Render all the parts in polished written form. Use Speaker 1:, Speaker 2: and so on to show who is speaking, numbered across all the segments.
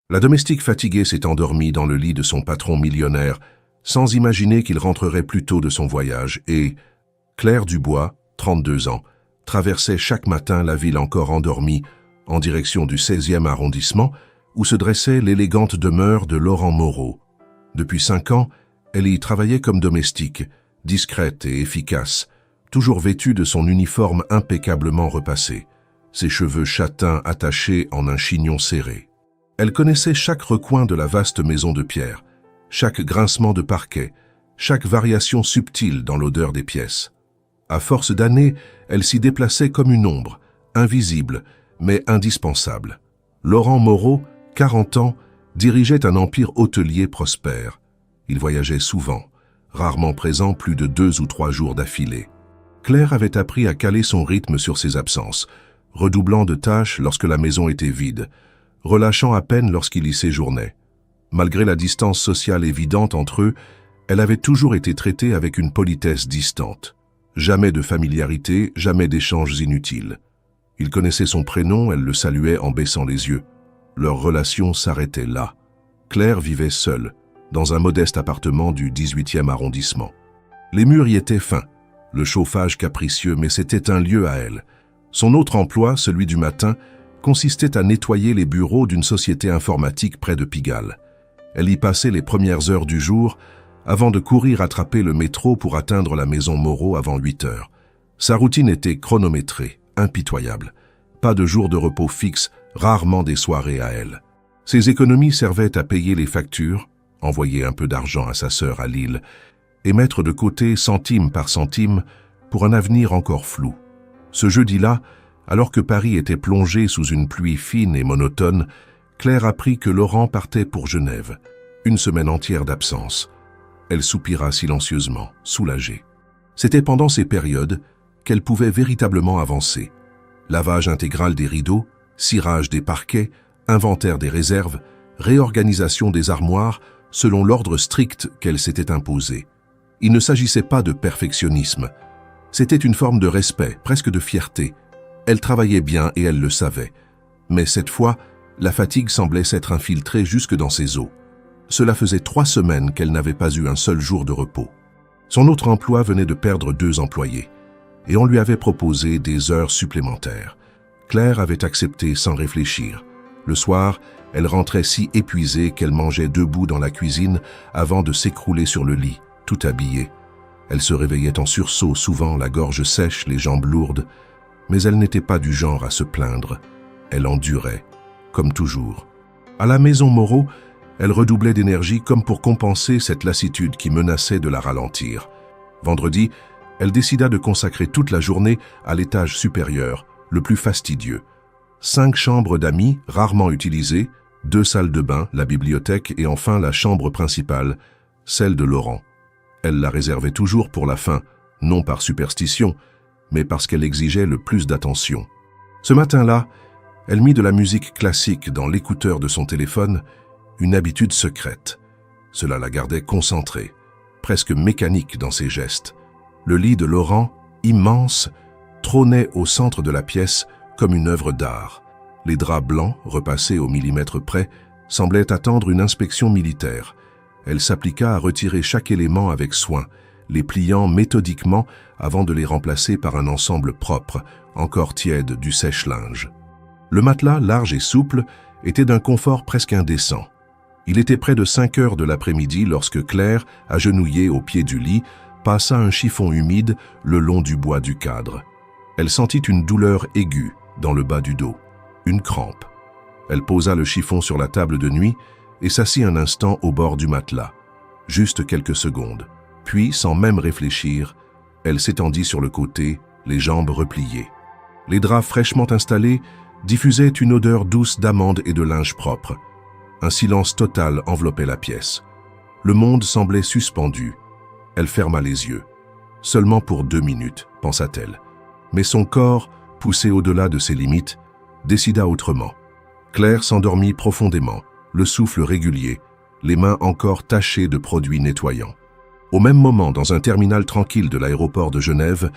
Speaker 1: La domestique fatiguée s'est endormie dans le lit de son patron millionnaire, sans imaginer qu'il rentrerait plus tôt de son voyage, et Claire Dubois, 32 ans, traversait chaque matin la ville encore endormie, en direction du 16e arrondissement, où se dressait l'élégante demeure de Laurent Moreau. Depuis 5 ans, elle y travaillait comme domestique, discrète et efficace, toujours vêtue de son uniforme impeccablement repassé, ses cheveux châtains attachés en un chignon serré. Elle connaissait chaque recoin de la vaste maison de pierre, chaque grincement de parquet, chaque variation subtile dans l'odeur des pièces. À force d'années, elle s'y déplaçait comme une ombre, invisible, mais indispensable. Laurent Moreau, 40 ans, dirigeait un empire hôtelier prospère. Il voyageait souvent, rarement présent plus de 2 ou 3 jours d'affilée. Claire avait appris à caler son rythme sur ses absences, redoublant de tâches lorsque la maison était vide, relâchant à peine lorsqu'il y séjournait. Malgré la distance sociale évidente entre eux, elle avait toujours été traitée avec une politesse distante. Jamais de familiarité, jamais d'échanges inutiles. Il connaissait son prénom, elle le saluait en baissant les yeux. Leur relation s'arrêtait là. Claire vivait seule, dans un modeste appartement du 18e arrondissement. Les murs y étaient fins, le chauffage capricieux, mais c'était un lieu à elle. Son autre emploi, celui du matin, consistait à nettoyer les bureaux d'une société informatique près de Pigalle. Elle y passait les premières heures du jour, avant de courir attraper le métro pour atteindre la maison Moreau avant 8 heures. Sa routine était chronométrée, impitoyable. Pas de jours de repos fixe, rarement des soirées à elle. Ses économies servaient à payer les factures, envoyer un peu d'argent à sa sœur à Lille, et mettre de côté centime par centime pour un avenir encore flou. Ce jeudi-là, alors que Paris était plongé sous une pluie fine et monotone, Claire apprit que Laurent partait pour Genève. Une semaine entière d'absence. Elle soupira silencieusement, soulagée. C'était pendant ces périodes qu'elle pouvait véritablement avancer. Lavage intégral des rideaux, cirage des parquets, inventaire des réserves, réorganisation des armoires selon l'ordre strict qu'elle s'était imposé. Il ne s'agissait pas de perfectionnisme. C'était une forme de respect, presque de fierté. Elle travaillait bien et elle le savait. Mais cette fois, la fatigue semblait s'être infiltrée jusque dans ses os. Cela faisait 3 semaines qu'elle n'avait pas eu un seul jour de repos. Son autre emploi venait de perdre 2 employés, et on lui avait proposé des heures supplémentaires. Claire avait accepté sans réfléchir. Le soir, elle rentrait si épuisée qu'elle mangeait debout dans la cuisine avant de s'écrouler sur le lit, tout habillée. Elle se réveillait en sursaut, souvent la gorge sèche, les jambes lourdes, mais elle n'était pas du genre à se plaindre. Elle endurait, comme toujours. À la maison Moreau, elle redoublait d'énergie comme pour compenser cette lassitude qui menaçait de la ralentir. Vendredi, elle décida de consacrer toute la journée à l'étage supérieur, le plus fastidieux. 5 chambres d'amis, rarement utilisées, 2 salles de bain, la bibliothèque et enfin la chambre principale, celle de Laurent. Elle la réservait toujours pour la fin, non par superstition, mais parce qu'elle exigeait le plus d'attention. Ce matin-là, elle mit de la musique classique dans l'écouteur de son téléphone, une habitude secrète. Cela la gardait concentrée, presque mécanique dans ses gestes. Le lit de Laurent, immense, trônait au centre de la pièce comme une œuvre d'art. Les draps blancs, repassés au millimètre près, semblaient attendre une inspection militaire. Elle s'appliqua à retirer chaque élément avec soin, les pliant méthodiquement avant de les remplacer par un ensemble propre, encore tiède du sèche-linge. Le matelas, large et souple, était d'un confort presque indécent. Il était près de 5 heures de l'après-midi lorsque Claire, agenouillée au pied du lit, passa un chiffon humide le long du bois du cadre. Elle sentit une douleur aiguë dans le bas du dos, une crampe. Elle posa le chiffon sur la table de nuit et s'assit un instant au bord du matelas, juste quelques secondes. Puis, sans même réfléchir, elle s'étendit sur le côté, les jambes repliées. Les draps fraîchement installés diffusaient une odeur douce d'amande et de linge propre. Un silence total enveloppait la pièce. Le monde semblait suspendu. Elle ferma les yeux. Seulement pour 2 minutes, pensa-t-elle. Mais son corps, poussé au-delà de ses limites, décida autrement. Claire s'endormit profondément, le souffle régulier, les mains encore tachées de produits nettoyants. Au même moment, dans un terminal tranquille de l'aéroport de Genève,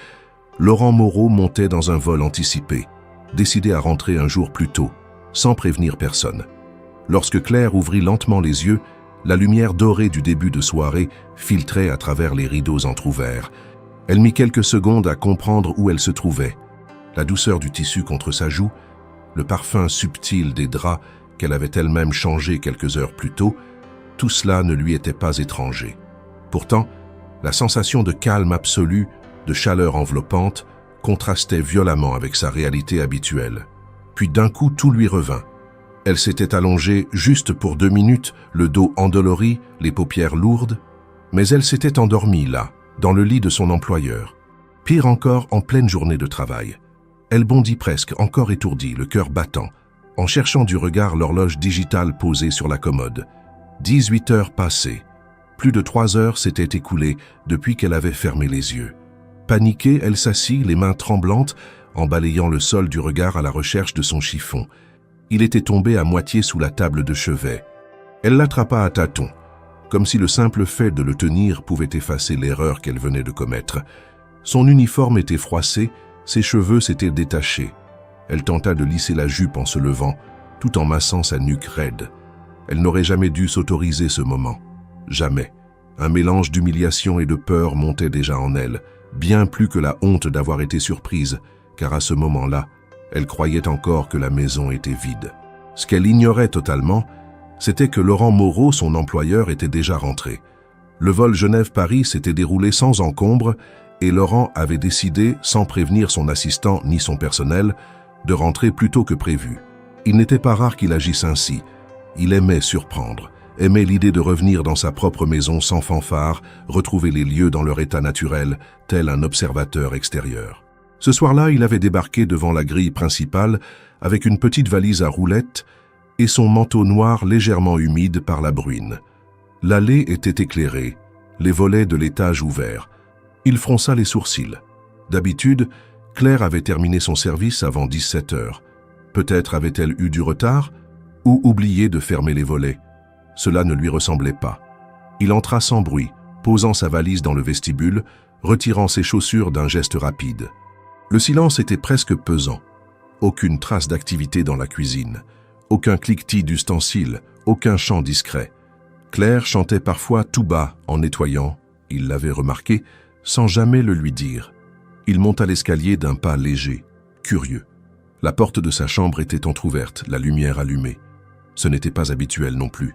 Speaker 1: Laurent Moreau montait dans un vol anticipé, décidé à rentrer un jour plus tôt, sans prévenir personne. Lorsque Claire ouvrit lentement les yeux, la lumière dorée du début de soirée filtrait à travers les rideaux entr'ouverts. Elle mit quelques secondes à comprendre où elle se trouvait. La douceur du tissu contre sa joue, le parfum subtil des draps qu'elle avait elle-même changés quelques heures plus tôt, tout cela ne lui était pas étranger. Pourtant, la sensation de calme absolu, de chaleur enveloppante, contrastait violemment avec sa réalité habituelle. Puis d'un coup, tout lui revint. Elle s'était allongée juste pour 2 minutes, le dos endolori, les paupières lourdes, mais elle s'était endormie là, dans le lit de son employeur. Pire encore, en pleine journée de travail. Elle bondit presque, encore étourdie, le cœur battant, en cherchant du regard l'horloge digitale posée sur la commode. 18 heures passées. Plus de 3 heures s'étaient écoulées depuis qu'elle avait fermé les yeux. Paniquée, elle s'assit, les mains tremblantes, en balayant le sol du regard à la recherche de son chiffon. Il était tombé à moitié sous la table de chevet. Elle l'attrapa à tâtons, comme si le simple fait de le tenir pouvait effacer l'erreur qu'elle venait de commettre. Son uniforme était froissé, ses cheveux s'étaient détachés. Elle tenta de lisser la jupe en se levant, tout en massant sa nuque raide. Elle n'aurait jamais dû s'autoriser ce moment. Jamais. Un mélange d'humiliation et de peur montait déjà en elle, bien plus que la honte d'avoir été surprise, car à ce moment-là, elle croyait encore que la maison était vide. Ce qu'elle ignorait totalement, c'était que Laurent Moreau, son employeur, était déjà rentré. Le vol Genève-Paris s'était déroulé sans encombre et Laurent avait décidé, sans prévenir son assistant ni son personnel, de rentrer plus tôt que prévu. Il n'était pas rare qu'il agisse ainsi. Il aimait surprendre, aimait l'idée de revenir dans sa propre maison sans fanfare, retrouver les lieux dans leur état naturel, tel un observateur extérieur. Ce soir-là, il avait débarqué devant la grille principale avec une petite valise à roulettes et son manteau noir légèrement humide par la bruine. L'allée était éclairée, les volets de l'étage ouverts. Il fronça les sourcils. D'habitude, Claire avait terminé son service avant 17 heures. Peut-être avait-elle eu du retard ou oublié de fermer les volets. Cela ne lui ressemblait pas. Il entra sans bruit, posant sa valise dans le vestibule, retirant ses chaussures d'un geste rapide. Le silence était presque pesant. Aucune trace d'activité dans la cuisine. Aucun cliquetis d'ustensiles, aucun chant discret. Claire chantait parfois tout bas en nettoyant, il l'avait remarqué, sans jamais le lui dire. Il monta l'escalier d'un pas léger, curieux. La porte de sa chambre était entr'ouverte, la lumière allumée. Ce n'était pas habituel non plus.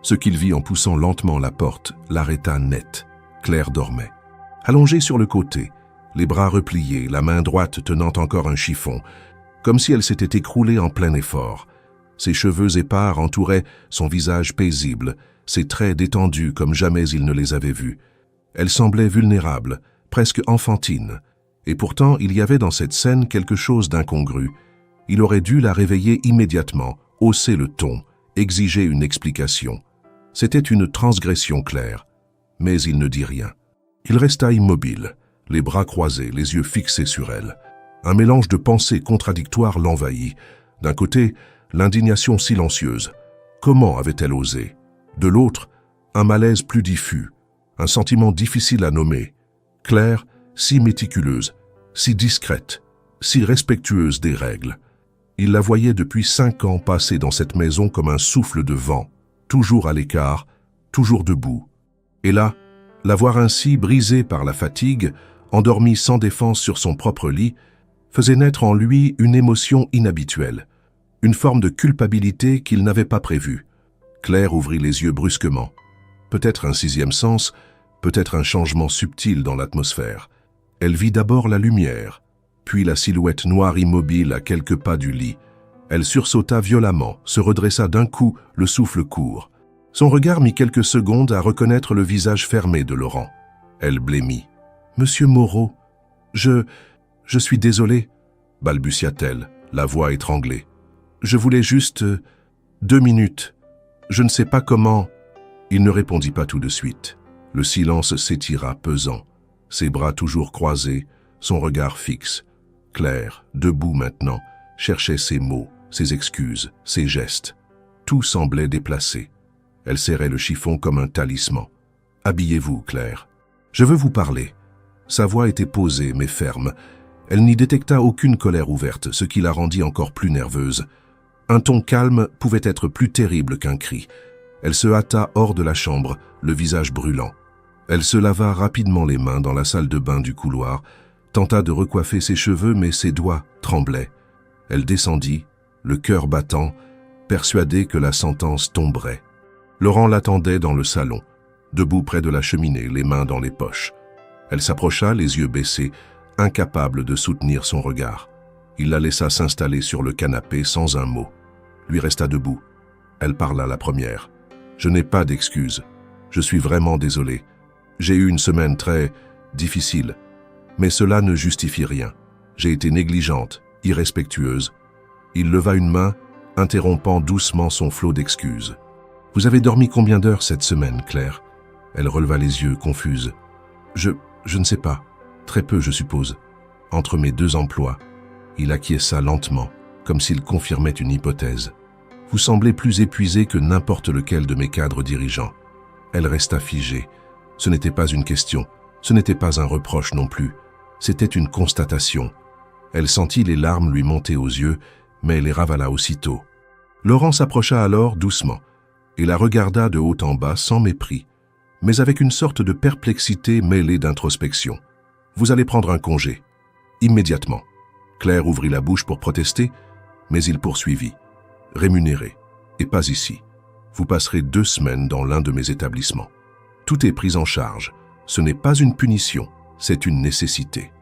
Speaker 1: Ce qu'il vit en poussant lentement la porte l'arrêta net. Claire dormait. Allongée sur le côté, les bras repliés, la main droite tenant encore un chiffon, comme si elle s'était écroulée en plein effort. Ses cheveux épars entouraient son visage paisible, ses traits détendus comme jamais il ne les avait vus. Elle semblait vulnérable, presque enfantine. Et pourtant, il y avait dans cette scène quelque chose d'incongru. Il aurait dû la réveiller immédiatement, hausser le ton, exiger une explication. C'était une transgression claire. Mais il ne dit rien. Il resta immobile, les bras croisés, les yeux fixés sur elle. Un mélange de pensées contradictoires l'envahit. D'un côté, l'indignation silencieuse. Comment avait-elle osé? De l'autre, un malaise plus diffus, un sentiment difficile à nommer. Claire, si méticuleuse, si discrète, si respectueuse des règles. Il la voyait depuis 5 ans passer dans cette maison comme un souffle de vent, toujours à l'écart, toujours debout. Et là, la voir ainsi brisée par la fatigue, endormie sans défense sur son propre lit, faisait naître en lui une émotion inhabituelle, une forme de culpabilité qu'il n'avait pas prévue. Claire ouvrit les yeux brusquement. Peut-être un 6e sens, peut-être un changement subtil dans l'atmosphère. Elle vit d'abord la lumière, puis la silhouette noire immobile à quelques pas du lit. Elle sursauta violemment, se redressa d'un coup, le souffle court. Son regard mit quelques secondes à reconnaître le visage fermé de Laurent. Elle blêmit. « Monsieur Moreau, je suis désolée, balbutia-t-elle, la voix étranglée. Je voulais juste 2 minutes. Je ne sais pas comment. » Il ne répondit pas tout de suite. Le silence s'étira pesant, ses bras toujours croisés, son regard fixe. Claire, debout maintenant, cherchait ses mots, ses excuses, ses gestes. Tout semblait déplacé. Elle serrait le chiffon comme un talisman. « Habillez-vous, Claire. Je veux vous parler. » Sa voix était posée mais ferme. Elle n'y détecta aucune colère ouverte, ce qui la rendit encore plus nerveuse. Un ton calme pouvait être plus terrible qu'un cri. Elle se hâta hors de la chambre, le visage brûlant. Elle se lava rapidement les mains dans la salle de bain du couloir, tenta de recoiffer ses cheveux, mais ses doigts tremblaient. Elle descendit, le cœur battant, persuadée que la sentence tomberait. Laurent l'attendait dans le salon, debout près de la cheminée, les mains dans les poches. Elle s'approcha, les yeux baissés, incapable de soutenir son regard. Il la laissa s'installer sur le canapé sans un mot. Lui resta debout. Elle parla la première. « Je n'ai pas d'excuses. Je suis vraiment désolé. J'ai eu une semaine très difficile. Mais cela ne justifie rien. J'ai été négligente, irrespectueuse. » Il leva une main, interrompant doucement son flot d'excuses. « Vous avez dormi combien d'heures cette semaine, Claire ?» Elle releva les yeux, confuse. « Je ne sais pas. Très peu, je suppose. Entre mes 2 emplois. » Il acquiesça lentement, comme s'il confirmait une hypothèse. « Vous semblez plus épuisé que n'importe lequel de mes cadres dirigeants. » Elle resta figée. Ce n'était pas une question, ce n'était pas un reproche non plus. C'était une constatation. Elle sentit les larmes lui monter aux yeux, mais les ravala aussitôt. Laurent s'approcha alors doucement et la regarda de haut en bas sans mépris, mais avec une sorte de perplexité mêlée d'introspection. « Vous allez prendre un congé. » Immédiatement. Claire ouvrit la bouche pour protester, mais il poursuivit. « Rémunéré. Et pas ici. Vous passerez 2 semaines dans l'un de mes établissements. Tout est pris en charge. Ce n'est pas une punition, c'est une nécessité. »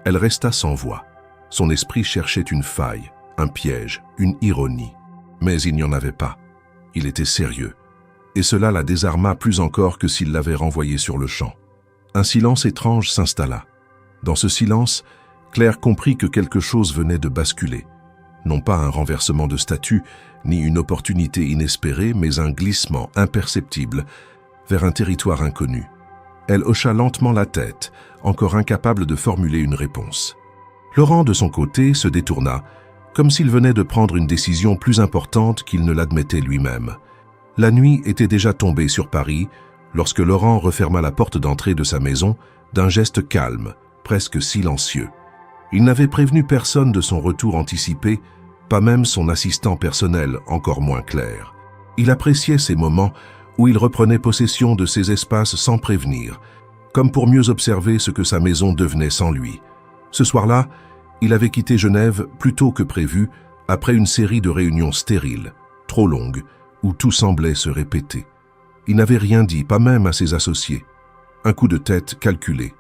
Speaker 1: Elle resta sans voix. Son esprit cherchait une faille, un piège, une ironie. Mais il n'y en avait pas. Il était sérieux. Et cela la désarma plus encore que s'il l'avait renvoyée sur le champ. Un silence étrange s'installa. Dans ce silence, Claire comprit que quelque chose venait de basculer. Non pas un renversement de statut, ni une opportunité inespérée, mais un glissement imperceptible vers un territoire inconnu. Elle hocha lentement la tête, encore incapable de formuler une réponse. Laurent, de son côté, se détourna, comme s'il venait de prendre une décision plus importante qu'il ne l'admettait lui-même. La nuit était déjà tombée sur Paris lorsque Laurent referma la porte d'entrée de sa maison d'un geste calme, presque silencieux. Il n'avait prévenu personne de son retour anticipé, pas même son assistant personnel, encore moins Claire. Il appréciait ces moments où il reprenait possession de ses espaces sans prévenir, comme pour mieux observer ce que sa maison devenait sans lui. Ce soir-là, il avait quitté Genève plus tôt que prévu, après une série de réunions stériles, trop longues, où tout semblait se répéter. Il n'avait rien dit, pas même à ses associés. Un coup de tête calculé.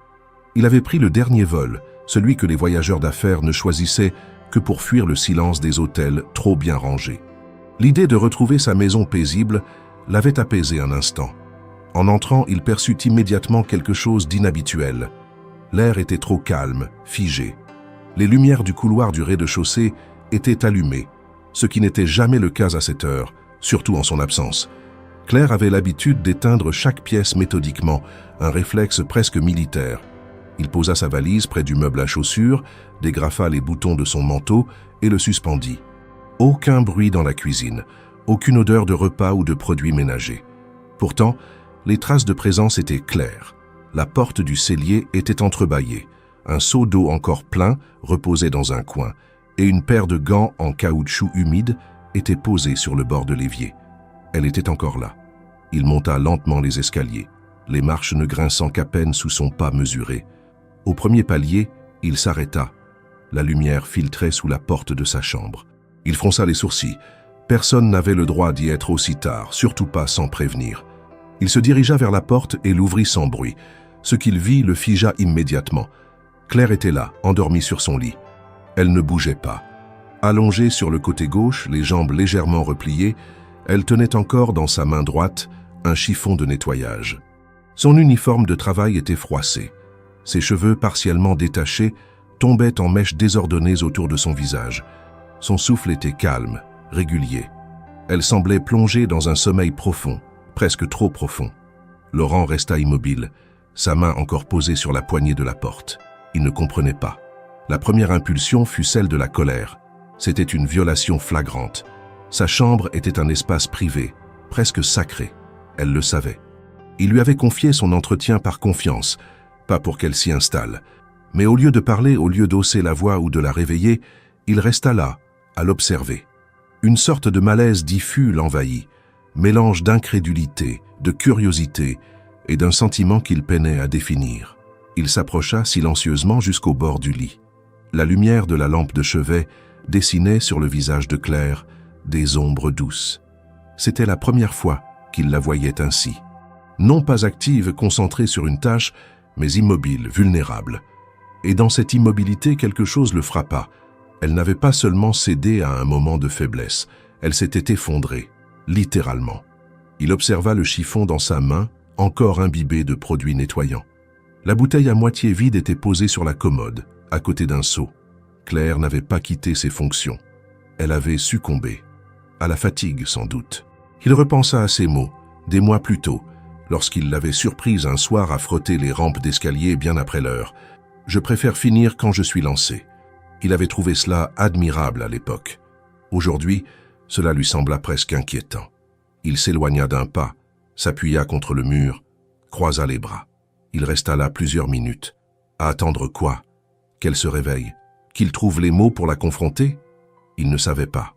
Speaker 1: Il avait pris le dernier vol, celui que les voyageurs d'affaires ne choisissaient que pour fuir le silence des hôtels trop bien rangés. L'idée de retrouver sa maison paisible l'avait apaisé un instant. En entrant, il perçut immédiatement quelque chose d'inhabituel. L'air était trop calme, figé. Les lumières du couloir du rez-de-chaussée étaient allumées, ce qui n'était jamais le cas à cette heure, surtout en son absence. Claire avait l'habitude d'éteindre chaque pièce méthodiquement, un réflexe presque militaire. Il posa sa valise près du meuble à chaussures, dégrafa les boutons de son manteau et le suspendit. Aucun bruit dans la cuisine, aucune odeur de repas ou de produits ménagers. Pourtant, les traces de présence étaient claires. La porte du cellier était entrebâillée, un seau d'eau encore plein reposait dans un coin, et une paire de gants en caoutchouc humide était posée sur le bord de l'évier. Elle était encore là. Il monta lentement les escaliers, les marches ne grinçant qu'à peine sous son pas mesuré. Au premier palier, il s'arrêta. La lumière filtrait sous la porte de sa chambre. Il fronça les sourcils. Personne n'avait le droit d'y être aussi tard, surtout pas sans prévenir. Il se dirigea vers la porte et l'ouvrit sans bruit. Ce qu'il vit le figea immédiatement. Claire était là, endormie sur son lit. Elle ne bougeait pas. Allongée sur le côté gauche, les jambes légèrement repliées, elle tenait encore dans sa main droite un chiffon de nettoyage. Son uniforme de travail était froissé. Ses cheveux partiellement détachés tombaient en mèches désordonnées autour de son visage. Son souffle était calme, régulier. Elle semblait plongée dans un sommeil profond, presque trop profond. Laurent resta immobile, sa main encore posée sur la poignée de la porte. Il ne comprenait pas. La première impulsion fut celle de la colère. C'était une violation flagrante. Sa chambre était un espace privé, presque sacré. Elle le savait. Il lui avait confié son entretien par confiance, pas pour qu'elle s'y installe. Mais au lieu de parler, au lieu d'hausser la voix ou de la réveiller, il resta là, à l'observer. Une sorte de malaise diffus l'envahit, mélange d'incrédulité, de curiosité et d'un sentiment qu'il peinait à définir. Il s'approcha silencieusement jusqu'au bord du lit. La lumière de la lampe de chevet dessinait sur le visage de Claire des ombres douces. C'était la première fois qu'il la voyait ainsi. Non pas active, concentrée sur une tâche, mais immobile, vulnérable. Et dans cette immobilité, quelque chose le frappa. Elle n'avait pas seulement cédé à un moment de faiblesse, elle s'était effondrée, littéralement. Il observa le chiffon dans sa main, encore imbibé de produits nettoyants. La bouteille à moitié vide était posée sur la commode, à côté d'un seau. Claire n'avait pas quitté ses fonctions. Elle avait succombé. À la fatigue, sans doute. Il repensa à ces mots, des mois plus tôt, lorsqu'il l'avait surprise un soir à frotter les rampes d'escalier bien après l'heure. « Je préfère finir quand je suis lancé ». Il avait trouvé cela admirable à l'époque. Aujourd'hui, cela lui sembla presque inquiétant. Il s'éloigna d'un pas, s'appuya contre le mur, croisa les bras. Il resta là plusieurs minutes. À attendre quoi? Qu'elle se réveille? Qu'il trouve les mots pour la confronter? Il ne savait pas.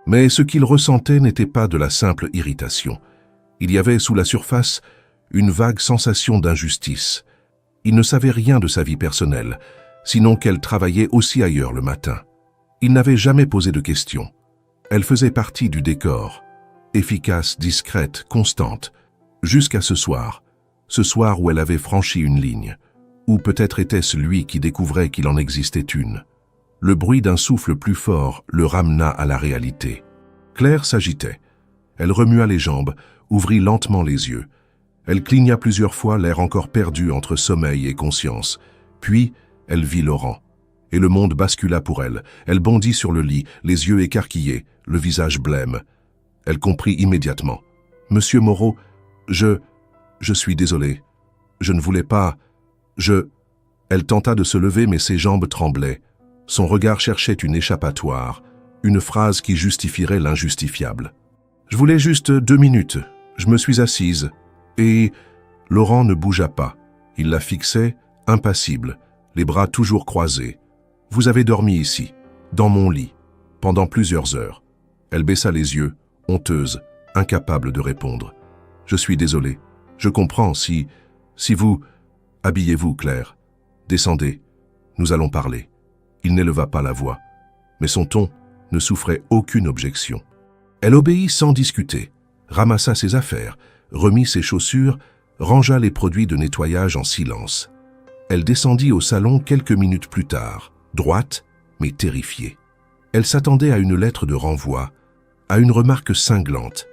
Speaker 1: Mais ce qu'il ressentait n'était pas de la simple irritation. Il y avait sous la surface une vague sensation d'injustice. Il ne savait rien de sa vie personnelle, sinon qu'elle travaillait aussi ailleurs le matin. Il n'avait jamais posé de questions. Elle faisait partie du décor, efficace, discrète, constante, jusqu'à ce soir où elle avait franchi une ligne. Ou peut-être était-ce lui qui découvrait qu'il en existait une. Le bruit d'un souffle plus fort le ramena à la réalité. Claire s'agitait. Elle remua les jambes, ouvrit lentement les yeux. Elle cligna plusieurs fois, l'air encore perdu entre sommeil et conscience. Puis, elle vit Laurent. Et le monde bascula pour elle. Elle bondit sur le lit, les yeux écarquillés, le visage blême. Elle comprit immédiatement. « Monsieur Moreau, je suis désolée. Je ne voulais pas... Elle tenta de se lever, mais ses jambes tremblaient. Son regard cherchait une échappatoire, une phrase qui justifierait l'injustifiable. « Je voulais juste 2 minutes. Je me suis assise. » Et Laurent ne bougea pas. Il la fixait, impassible, les bras toujours croisés. « Vous avez dormi ici, dans mon lit, pendant plusieurs heures. » Elle baissa les yeux, honteuse, incapable de répondre. « Je suis désolée. Je comprends si vous... Habillez-vous, Claire. Descendez. Nous allons parler. » Il n'éleva pas la voix, mais son ton ne souffrait aucune objection. Elle obéit sans discuter, ramassa ses affaires, remit ses chaussures, rangea les produits de nettoyage en silence. Elle descendit au salon quelques minutes plus tard, droite, mais terrifiée. Elle s'attendait à une lettre de renvoi, à une remarque cinglante,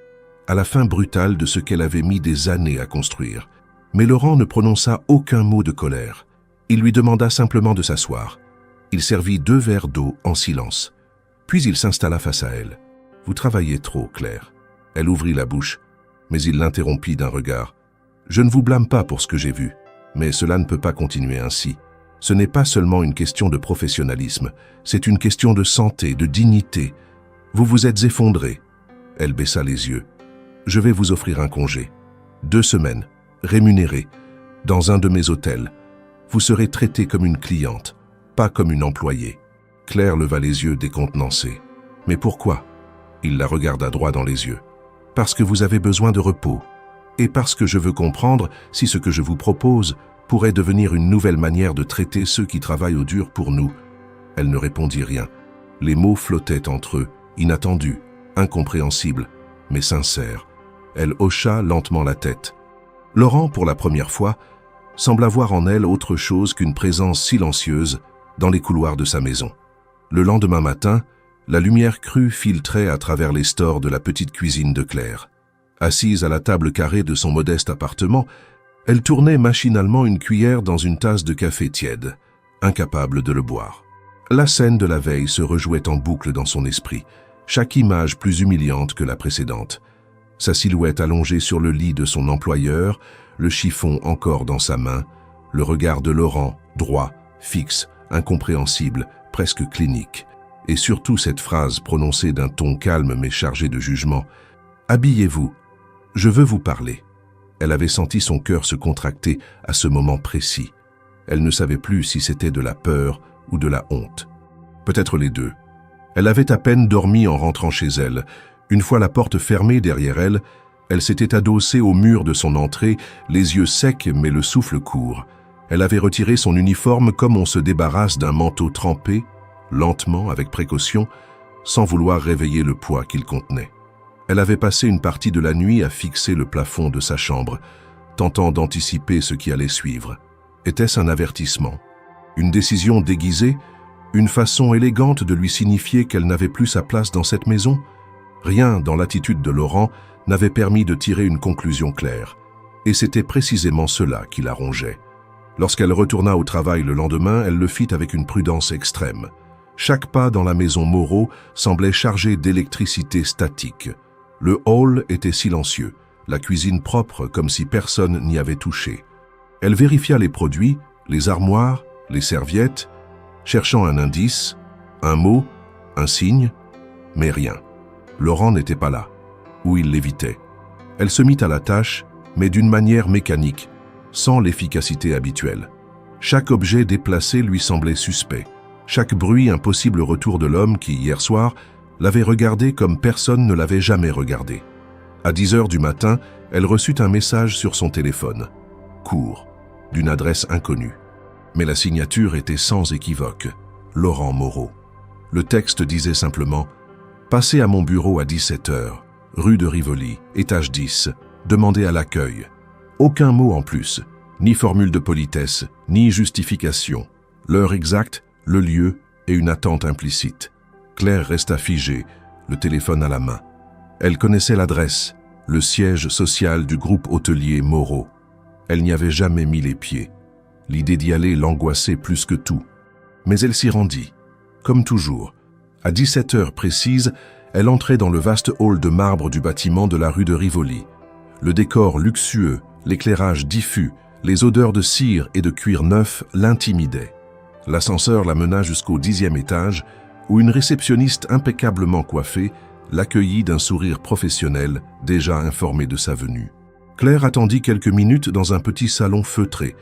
Speaker 1: à la fin brutale de ce qu'elle avait mis des années à construire. Mais Laurent ne prononça aucun mot de colère. Il lui demanda simplement de s'asseoir. Il servit 2 verres d'eau en silence. Puis il s'installa face à elle. « Vous travaillez trop, Claire. » Elle ouvrit la bouche, mais il l'interrompit d'un regard. « Je ne vous blâme pas pour ce que j'ai vu, mais cela ne peut pas continuer ainsi. Ce n'est pas seulement une question de professionnalisme, c'est une question de santé, de dignité. Vous vous êtes effondré. » Elle baissa les yeux. « Je vais vous offrir un congé. 2 semaines, rémunéré, dans un de mes hôtels. Vous serez traitée comme une cliente, pas comme une employée. » Claire leva les yeux décontenancée. « Mais pourquoi ?» Il la regarda droit dans les yeux. « Parce que vous avez besoin de repos. Et parce que je veux comprendre si ce que je vous propose pourrait devenir une nouvelle manière de traiter ceux qui travaillent au dur pour nous. » Elle ne répondit rien. Les mots flottaient entre eux, inattendus, incompréhensibles, mais sincères. Elle hocha lentement la tête. Laurent, pour la première fois, sembla voir en elle autre chose qu'une présence silencieuse dans les couloirs de sa maison. Le lendemain matin, la lumière crue filtrait à travers les stores de la petite cuisine de Claire. Assise à la table carrée de son modeste appartement, elle tournait machinalement une cuillère dans une tasse de café tiède, incapable de le boire. La scène de la veille se rejouait en boucle dans son esprit, chaque image plus humiliante que la précédente. Sa silhouette allongée sur le lit de son employeur, le chiffon encore dans sa main, le regard de Laurent, droit, fixe, incompréhensible, presque clinique. Et surtout cette phrase prononcée d'un ton calme mais chargé de jugement. « Habillez-vous, je veux vous parler. » Elle avait senti son cœur se contracter à ce moment précis. Elle ne savait plus si c'était de la peur ou de la honte. Peut-être les deux. Elle avait à peine dormi en rentrant chez elle. Une fois la porte fermée derrière elle, elle s'était adossée au mur de son entrée, les yeux secs mais le souffle court. Elle avait retiré son uniforme comme on se débarrasse d'un manteau trempé, lentement, avec précaution, sans vouloir réveiller le poids qu'il contenait. Elle avait passé une partie de la nuit à fixer le plafond de sa chambre, tentant d'anticiper ce qui allait suivre. Était-ce un avertissement? Une décision déguisée? Une façon élégante de lui signifier qu'elle n'avait plus sa place dans cette maison? Rien dans l'attitude de Laurent n'avait permis de tirer une conclusion claire. Et c'était précisément cela qui la rongeait. Lorsqu'elle retourna au travail le lendemain, elle le fit avec une prudence extrême. Chaque pas dans la maison Moreau semblait chargé d'électricité statique. Le hall était silencieux, la cuisine propre comme si personne n'y avait touché. Elle vérifia les produits, les armoires, les serviettes, cherchant un indice, un mot, un signe, mais rien. Laurent n'était pas là, ou il l'évitait. Elle se mit à la tâche, mais d'une manière mécanique, sans l'efficacité habituelle. Chaque objet déplacé lui semblait suspect. Chaque bruit un possible retour de l'homme qui, hier soir, l'avait regardé comme personne ne l'avait jamais regardé. À 10 heures du matin, elle reçut un message sur son téléphone. Court, d'une adresse inconnue. Mais la signature était sans équivoque. Laurent Moreau. Le texte disait simplement « Passez à mon bureau à 17 heures, rue de Rivoli, étage 10, demandez à l'accueil. » Aucun mot en plus, ni formule de politesse, ni justification. L'heure exacte, le lieu et une attente implicite. Claire resta figée, le téléphone à la main. Elle connaissait l'adresse, le siège social du groupe hôtelier Moreau. Elle n'y avait jamais mis les pieds. L'idée d'y aller l'angoissait plus que tout. Mais elle s'y rendit. Comme toujours, à 17 heures précises, elle entrait dans le vaste hall de marbre du bâtiment de la rue de Rivoli. Le décor luxueux, l'éclairage diffus, les odeurs de cire et de cuir neuf l'intimidaient. L'ascenseur la mena jusqu'au 10e étage, où une réceptionniste impeccablement coiffée l'accueillit d'un sourire professionnel, déjà informé de sa venue. Claire attendit quelques minutes dans un petit salon feutré,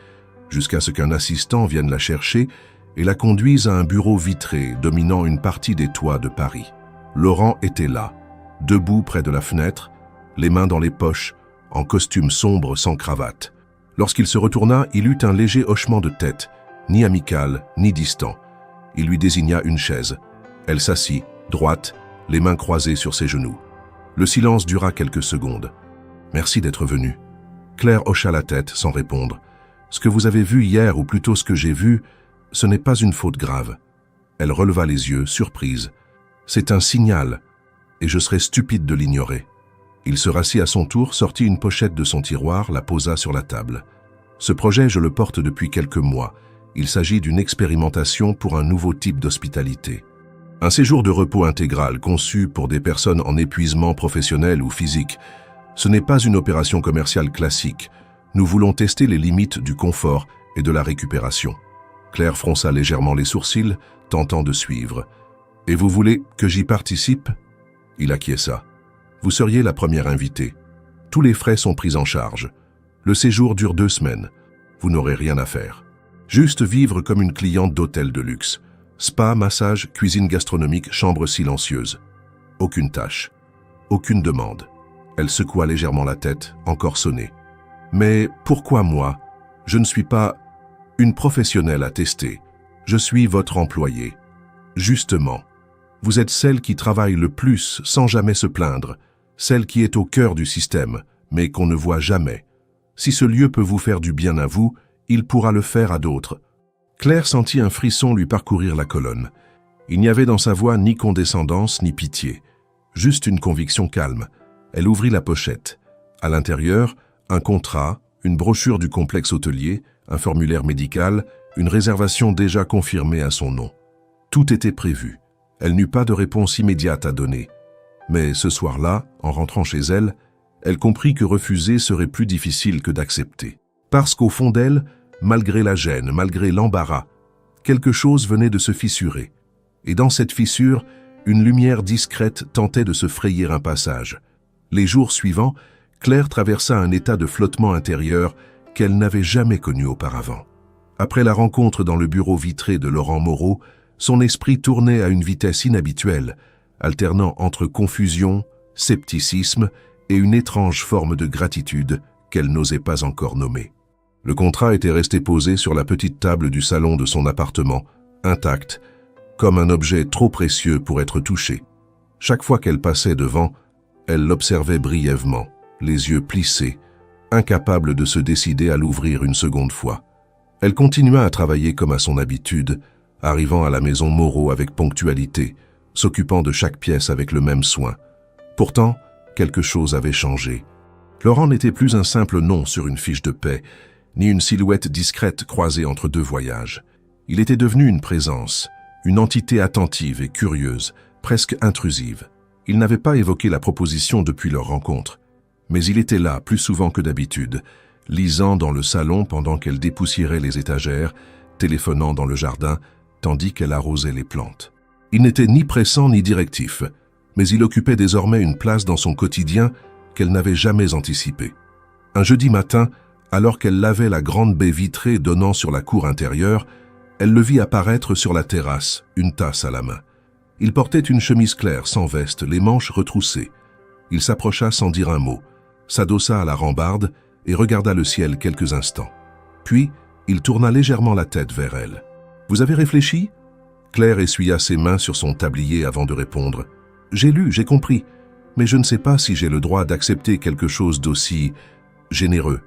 Speaker 1: jusqu'à ce qu'un assistant vienne la chercher et la conduise à un bureau vitré dominant une partie des toits de Paris. Laurent était là, debout près de la fenêtre, les mains dans les poches, en costume sombre sans cravate. Lorsqu'il se retourna, il eut un léger hochement de tête, ni amical, ni distant. Il lui désigna une chaise. Elle s'assit, droite, les mains croisées sur ses genoux. Le silence dura quelques secondes. « Merci d'être venu. » Claire hocha la tête sans répondre. « Ce que vous avez vu hier, ou plutôt ce que j'ai vu, ce n'est pas une faute grave. » Elle releva les yeux, surprise. « C'est un signal, et je serais stupide de l'ignorer. » Il se rassit à son tour, sortit une pochette de son tiroir, la posa sur la table. « Ce projet, je le porte depuis quelques mois. Il s'agit d'une expérimentation pour un nouveau type d'hospitalité. Un séjour de repos intégral conçu pour des personnes en épuisement professionnel ou physique. Ce n'est pas une opération commerciale classique. Nous voulons tester les limites du confort et de la récupération. » Claire fronça légèrement les sourcils, tentant de suivre. « Et vous voulez que j'y participe ?» Il acquiesça. « Vous seriez la première invitée. Tous les frais sont pris en charge. Le séjour dure 2 semaines. Vous n'aurez rien à faire. Juste vivre comme une cliente d'hôtel de luxe. Spa, massage, cuisine gastronomique, chambre silencieuse. Aucune tâche. Aucune demande. » Elle secoua légèrement la tête, encore sonnée. « Mais pourquoi moi? Je ne suis pas une professionnelle à tester. Je suis votre employée. Justement, vous êtes celle qui travaille le plus sans jamais se plaindre, celle qui est au cœur du système, mais qu'on ne voit jamais. Si ce lieu peut vous faire du bien à vous, il pourra le faire à d'autres. » Claire sentit un frisson lui parcourir la colonne. Il n'y avait dans sa voix ni condescendance ni pitié, juste une conviction calme. Elle ouvrit la pochette. À l'intérieur, un contrat, une brochure du complexe hôtelier, un formulaire médical, une réservation déjà confirmée à son nom. Tout était prévu. Elle n'eut pas de réponse immédiate à donner. Mais ce soir-là, en rentrant chez elle, elle comprit que refuser serait plus difficile que d'accepter. Parce qu'au fond d'elle, malgré la gêne, malgré l'embarras, quelque chose venait de se fissurer. Et dans cette fissure, une lumière discrète tentait de se frayer un passage. Les jours suivants, Claire traversa un état de flottement intérieur qu'elle n'avait jamais connu auparavant. Après la rencontre dans le bureau vitré de Laurent Moreau, Son esprit tournait à une vitesse inhabituelle, alternant entre confusion, scepticisme et une étrange forme de gratitude qu'elle n'osait pas encore nommer. Le contrat était resté posé sur la petite table du salon de son appartement, intact, comme un objet trop précieux pour être touché. Chaque fois qu'elle passait devant, elle l'observait brièvement, les yeux plissés, incapable de se décider à l'ouvrir une seconde fois. Elle continua à travailler comme à son habitude, arrivant à la maison Moreau avec ponctualité, s'occupant de chaque pièce avec le même soin. Pourtant, quelque chose avait changé. Laurent n'était plus un simple nom sur une fiche de paie, ni une silhouette discrète croisée entre deux voyages. Il était devenu une présence, une entité attentive et curieuse, presque intrusive. Il n'avait pas évoqué la proposition depuis leur rencontre, mais il était là plus souvent que d'habitude, lisant dans le salon pendant qu'elle dépoussiérait les étagères, téléphonant dans le jardin, tandis qu'elle arrosait les plantes. Il n'était ni pressant ni directif, mais il occupait désormais une place dans son quotidien qu'elle n'avait jamais anticipée. Un jeudi matin, alors qu'elle lavait la grande baie vitrée donnant sur la cour intérieure, elle le vit apparaître sur la terrasse, une tasse à la main. Il portait une chemise claire sans veste, les manches retroussées. Il s'approcha sans dire un mot, s'adossa à la rambarde et regarda le ciel quelques instants. Puis, il tourna légèrement la tête vers elle. « Vous avez réfléchi ?» Claire essuya ses mains sur son tablier avant de répondre. « J'ai lu, j'ai compris, mais je ne sais pas si j'ai le droit d'accepter quelque chose d'aussi généreux. »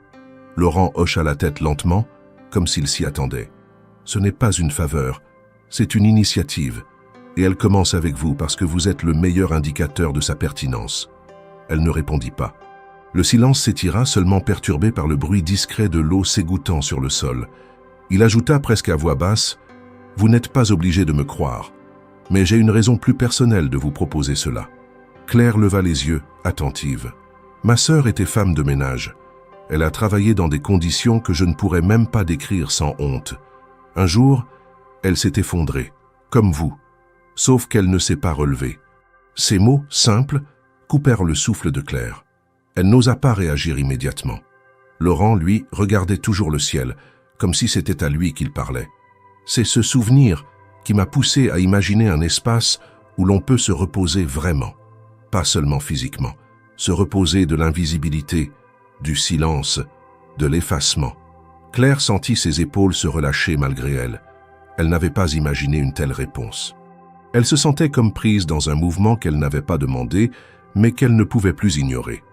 Speaker 1: Laurent hocha la tête lentement, comme s'il s'y attendait. « Ce n'est pas une faveur, c'est une initiative, et elle commence avec vous parce que vous êtes le meilleur indicateur de sa pertinence. » Elle ne répondit pas. Le silence s'étira, seulement perturbé par le bruit discret de l'eau s'égouttant sur le sol. Il ajouta presque à voix basse, « Vous n'êtes pas obligé de me croire, mais j'ai une raison plus personnelle de vous proposer cela. » Claire leva les yeux, attentive. « Ma sœur était femme de ménage. Elle a travaillé dans des conditions que je ne pourrais même pas décrire sans honte. Un jour, elle s'est effondrée, comme vous, sauf qu'elle ne s'est pas relevée. » Ces mots, simples, coupèrent le souffle de Claire. Elle n'osa pas réagir immédiatement. Laurent, lui, regardait toujours le ciel, comme si c'était à lui qu'il parlait. « C'est ce souvenir qui m'a poussé à imaginer un espace où l'on peut se reposer vraiment, pas seulement physiquement, se reposer de l'invisibilité, du silence, de l'effacement. » Claire sentit ses épaules se relâcher malgré elle. Elle n'avait pas imaginé une telle réponse. Elle se sentait comme prise dans un mouvement qu'elle n'avait pas demandé, mais qu'elle ne pouvait plus ignorer.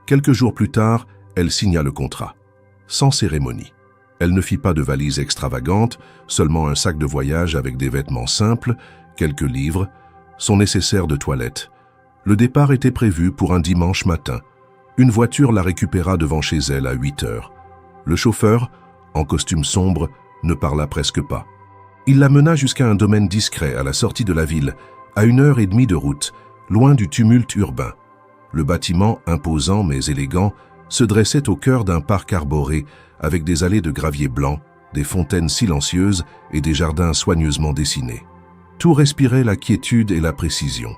Speaker 1: Quelques jours plus tard, elle signa le contrat, sans cérémonie. Elle ne fit pas de valise extravagante, seulement un sac de voyage avec des vêtements simples, quelques livres, son nécessaire de toilette. Le départ était prévu pour un dimanche matin. Une voiture la récupéra devant chez elle à 8 heures. Le chauffeur, en costume sombre, ne parla presque pas. Il la mena jusqu'à un domaine discret à la sortie de la ville, à 1h30 de route, loin du tumulte urbain. Le bâtiment, imposant mais élégant, se dressait au cœur d'un parc arboré avec des allées de gravier blanc, des fontaines silencieuses et des jardins soigneusement dessinés. Tout respirait la quiétude et la précision.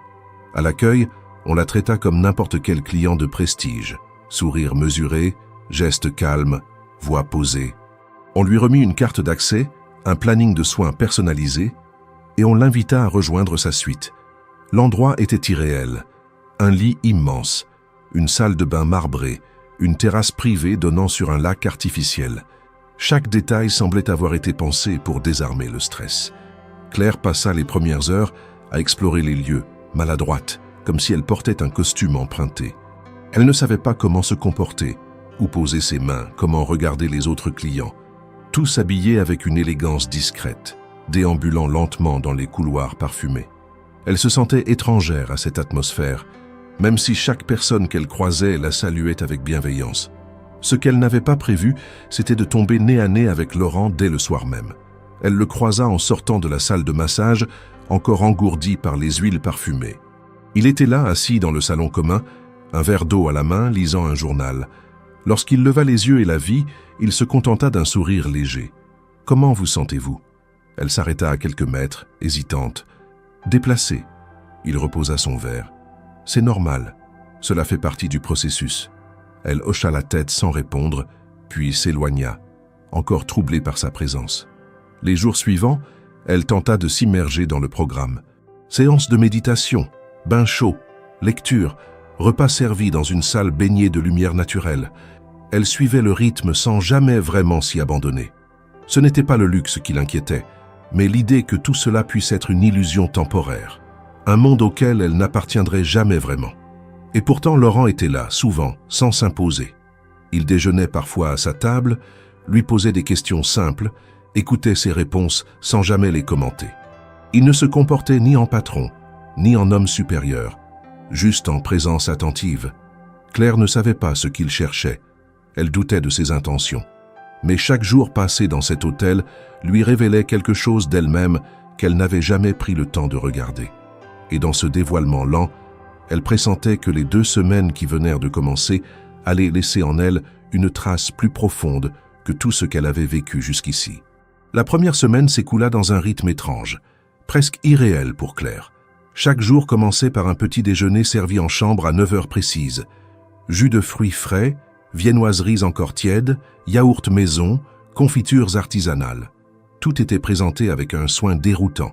Speaker 1: À l'accueil, on la traita comme n'importe quel client de prestige. Sourire mesuré, gestes calmes, voix posée. On lui remit une carte d'accès, un planning de soins personnalisé, et on l'invita à rejoindre sa suite. L'endroit était irréel. Un lit immense, une salle de bain marbrée, une terrasse privée donnant sur un lac artificiel. Chaque détail semblait avoir été pensé pour désarmer le stress. Claire passa les premières heures à explorer les lieux, maladroite, comme si elle portait un costume emprunté. Elle ne savait pas comment se comporter, où poser ses mains, comment regarder les autres clients. Tous habillés avec une élégance discrète, déambulant lentement dans les couloirs parfumés. Elle se sentait étrangère à cette atmosphère, même si chaque personne qu'elle croisait la saluait avec bienveillance. Ce qu'elle n'avait pas prévu, c'était de tomber nez à nez avec Laurent dès le soir même. Elle le croisa en sortant de la salle de massage, encore engourdi par les huiles parfumées. Il était là, assis dans le salon commun, un verre d'eau à la main, lisant un journal. Lorsqu'il leva les yeux et la vit, il se contenta d'un sourire léger. « Comment vous sentez-vous » Elle s'arrêta à quelques mètres, hésitante. « Déplacée. » Il reposa son verre. « C'est normal. Cela fait partie du processus. » Elle hocha la tête sans répondre, puis s'éloigna, encore troublée par sa présence. Les jours suivants, Elle tenta de s'immerger dans le programme. Séance de méditation, bain chaud, lecture, repas servis dans une salle baignée de lumière naturelle. Elle suivait le rythme sans jamais vraiment s'y abandonner. Ce n'était pas le luxe qui l'inquiétait, mais l'idée que tout cela puisse être une illusion temporaire, un monde auquel elle n'appartiendrait jamais vraiment. Et pourtant Laurent était là, souvent, sans s'imposer. Il déjeunait parfois à sa table, lui posait des questions simples, écoutait ses réponses sans jamais les commenter. Il ne se comportait ni en patron, ni en homme supérieur, juste en présence attentive. Claire ne savait pas ce qu'il cherchait. Elle doutait de ses intentions. Mais chaque jour passé dans cet hôtel lui révélait quelque chose d'elle-même qu'elle n'avait jamais pris le temps de regarder. Et dans ce dévoilement lent, elle pressentait que les 2 semaines qui venèrent de commencer allaient laisser en elle une trace plus profonde que tout ce qu'elle avait vécu jusqu'ici. La première semaine s'écoula dans un rythme étrange, presque irréel pour Claire. Chaque jour commençait par un petit déjeuner servi en chambre à 9 heures précises. Jus de fruits frais, viennoiseries encore tièdes, yaourts maison, confitures artisanales. Tout était présenté avec un soin déroutant,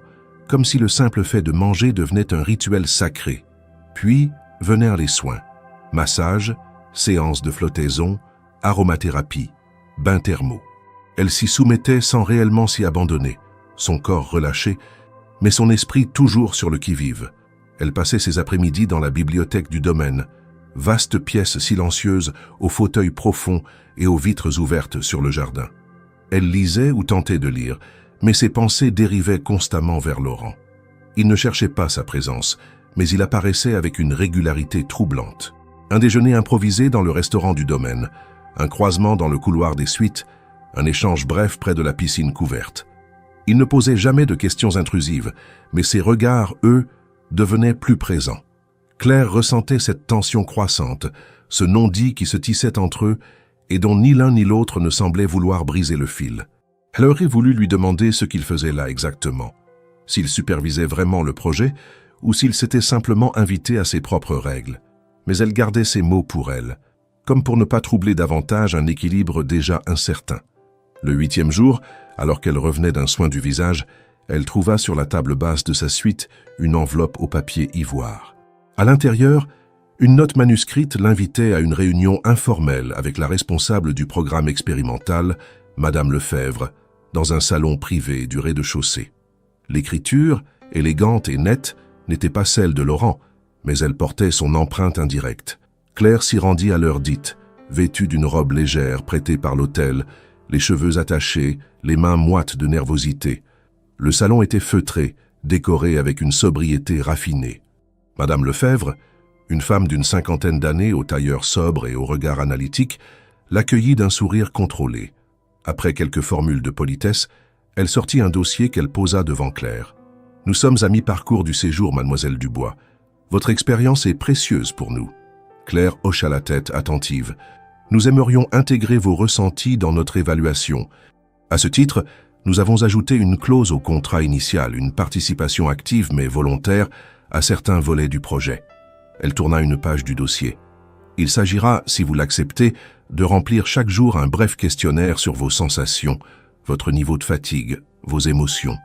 Speaker 1: comme si le simple fait de manger devenait un rituel sacré. Puis vinrent les soins. Massage, séances de flottaison, aromathérapie, bains thermaux. Elle s'y soumettait sans réellement s'y abandonner, son corps relâché, mais son esprit toujours sur le qui-vive. Elle passait ses après-midi dans la bibliothèque du domaine, vaste pièce silencieuse aux fauteuils profonds et aux vitres ouvertes sur le jardin. Elle lisait ou tentait de lire, mais ses pensées dérivaient constamment vers Laurent. Il ne cherchait pas sa présence, mais il apparaissait avec une régularité troublante. Un déjeuner improvisé dans le restaurant du domaine, un croisement dans le couloir des suites, un échange bref près de la piscine couverte. Il ne posait jamais de questions intrusives, mais ses regards, eux, devenaient plus présents. Claire ressentait cette tension croissante, ce non-dit qui se tissait entre eux et dont ni l'un ni l'autre ne semblait vouloir briser le fil. Elle aurait voulu lui demander ce qu'il faisait là exactement, s'il supervisait vraiment le projet ou s'il s'était simplement invité à ses propres règles. Mais elle gardait ses mots pour elle, comme pour ne pas troubler davantage un équilibre déjà incertain. Le 8e jour, alors qu'elle revenait d'un soin du visage, elle trouva sur la table basse de sa suite une enveloppe au papier ivoire. À l'intérieur, une note manuscrite l'invitait à une réunion informelle avec la responsable du programme expérimental, Madame Lefebvre, dans un salon privé du rez-de-chaussée. L'écriture, élégante et nette, n'était pas celle de Laurent, mais elle portait son empreinte indirecte. Claire s'y rendit à l'heure dite, vêtue d'une robe légère prêtée par l'hôtel, les cheveux attachés, les mains moites de nervosité. Le salon était feutré, décoré avec une sobriété raffinée. Madame Lefebvre, une femme d'une 50aine d'années au tailleur sobre et au regard analytique, l'accueillit d'un sourire contrôlé. Après quelques formules de politesse, elle sortit un dossier qu'elle posa devant Claire. « Nous sommes à mi-parcours du séjour, mademoiselle Dubois. Votre expérience est précieuse pour nous. » Claire hocha la tête, attentive. « Nous aimerions intégrer vos ressentis dans notre évaluation. À ce titre, nous avons ajouté une clause au contrat initial, une participation active mais volontaire à certains volets du projet. » Elle tourna une page du dossier. « Il s'agira, si vous l'acceptez, de remplir chaque jour un bref questionnaire sur vos sensations, votre niveau de fatigue, vos émotions.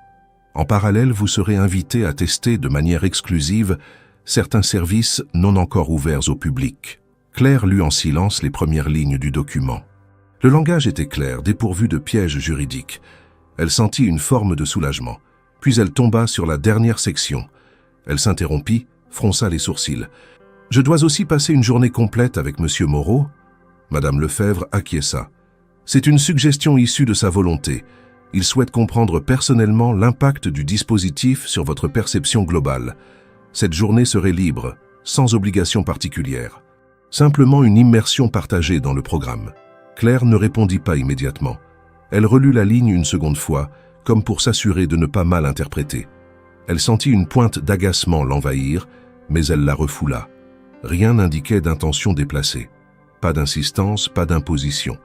Speaker 1: En parallèle, vous serez invité à tester de manière exclusive certains services non encore ouverts au public. » Claire lut en silence les premières lignes du document. Le langage était clair, dépourvu de pièges juridiques. Elle sentit une forme de soulagement. Puis elle tomba sur la dernière section. Elle s'interrompit, fronça les sourcils. « Je dois aussi passer une journée complète avec Monsieur Moreau ?» Madame Lefebvre acquiesça. « C'est une suggestion issue de sa volonté. Il souhaite comprendre personnellement l'impact du dispositif sur votre perception globale. Cette journée serait libre, sans obligation particulière. Simplement une immersion partagée dans le programme. » Claire ne répondit pas immédiatement. Elle relut la ligne une seconde fois, comme pour s'assurer de ne pas mal interpréter. Elle sentit une pointe d'agacement l'envahir, mais elle la refoula. Rien n'indiquait d'intention déplacée. Pas d'insistance, pas d'imposition.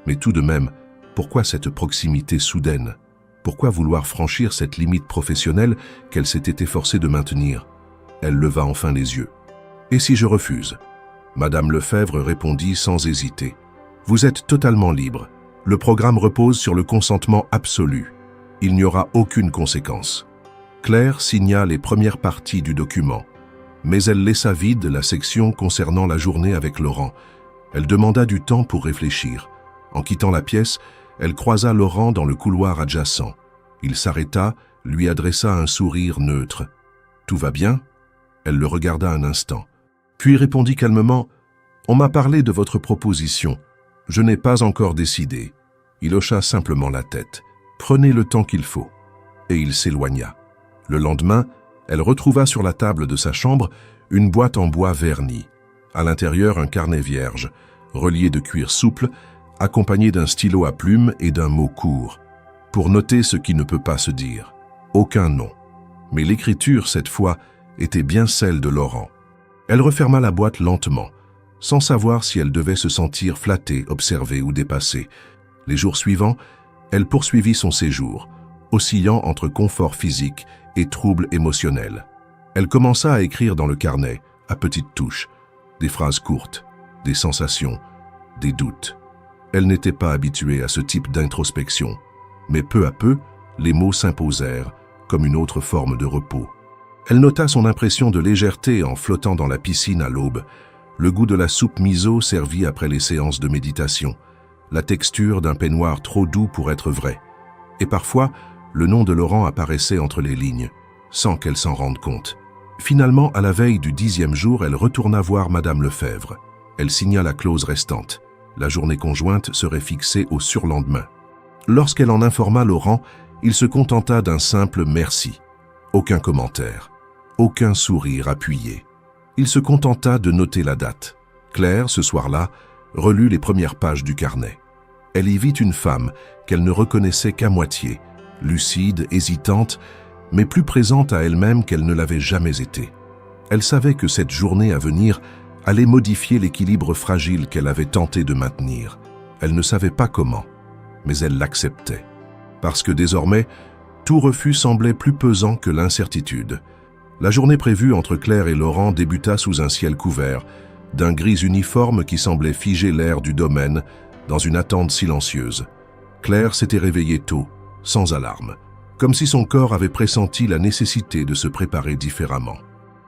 Speaker 1: Mais tout de même, pourquoi cette proximité soudaine? Pourquoi vouloir franchir cette limite professionnelle qu'elle s'était efforcée de maintenir? Elle leva enfin les yeux. « Et si je refuse ?» Madame Lefebvre répondit sans hésiter. « Vous êtes totalement libre. Le programme repose sur le consentement absolu. Il n'y aura aucune conséquence. Claire signa les premières parties du document, mais elle laissa vide la section concernant la journée avec Laurent. Elle demanda du temps pour réfléchir. En quittant la pièce, elle croisa Laurent dans le couloir adjacent. Il s'arrêta, lui adressa un sourire neutre. « Tout va bien ?» Elle le regarda un instant, puis répondit calmement « On m'a parlé de votre proposition. Je n'ai pas encore décidé. » Il hocha simplement la tête. « Prenez le temps qu'il faut. » Et il s'éloigna. Le lendemain, elle retrouva sur la table de sa chambre une boîte en bois verni. À l'intérieur, un carnet vierge, relié de cuir souple, accompagné d'un stylo à plume et d'un mot court, pour noter ce qui ne peut pas se dire. Aucun nom. Mais l'écriture, cette fois, était bien celle de Laurent. Elle referma la boîte lentement, sans savoir si elle devait se sentir flattée, observée ou dépassée. Les jours suivants, elle poursuivit son séjour, oscillant entre confort physique et troubles émotionnels. Elle commença à écrire dans le carnet, à petites touches, des phrases courtes, des sensations, des doutes. Elle n'était pas habituée à ce type d'introspection, mais peu à peu, les mots s'imposèrent comme une autre forme de repos. Elle nota son impression de légèreté en flottant dans la piscine à l'aube, le goût de la soupe miso servie après les séances de méditation, la texture d'un peignoir trop doux pour être vrai. Et parfois, le nom de Laurent apparaissait entre les lignes, sans qu'elle s'en rende compte. Finalement, à la veille du 10e jour, elle retourna voir Madame Lefebvre. Elle signa la clause restante. La journée conjointe serait fixée au surlendemain. Lorsqu'elle en informa Laurent, il se contenta d'un simple « merci ». Aucun commentaire, aucun sourire appuyé. Il se contenta de noter la date. Claire, ce soir-là, relut les premières pages du carnet. Elle y vit une femme qu'elle ne reconnaissait qu'à moitié, lucide, hésitante, mais plus présente à elle-même qu'elle ne l'avait jamais été. Elle savait que cette journée à venir allait modifier l'équilibre fragile qu'elle avait tenté de maintenir. Elle ne savait pas comment, mais elle l'acceptait. Parce que désormais, tout refus semblait plus pesant que l'incertitude. La journée prévue entre Claire et Laurent débuta sous un ciel couvert, d'un gris uniforme qui semblait figer l'air du domaine dans une attente silencieuse. Claire s'était réveillée tôt, sans alarme, comme si son corps avait pressenti la nécessité de se préparer différemment.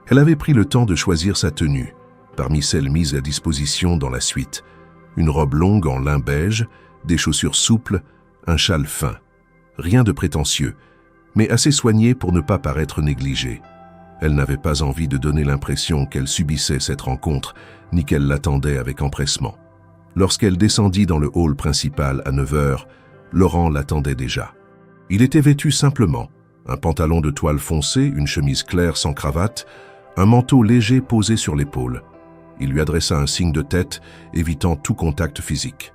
Speaker 1: Elle avait pris le temps de choisir sa tenue, parmi celles mises à disposition dans la suite. Une robe longue en lin beige, des chaussures souples, un châle fin. Rien de prétentieux, mais assez soigné pour ne pas paraître négligée. Elle n'avait pas envie de donner l'impression qu'elle subissait cette rencontre, ni qu'elle l'attendait avec empressement. Lorsqu'elle descendit dans le hall principal à 9 heures, Laurent l'attendait déjà. Il était vêtu simplement, un pantalon de toile foncée, une chemise claire sans cravate, un manteau léger posé sur l'épaule. Il lui adressa un signe de tête, évitant tout contact physique.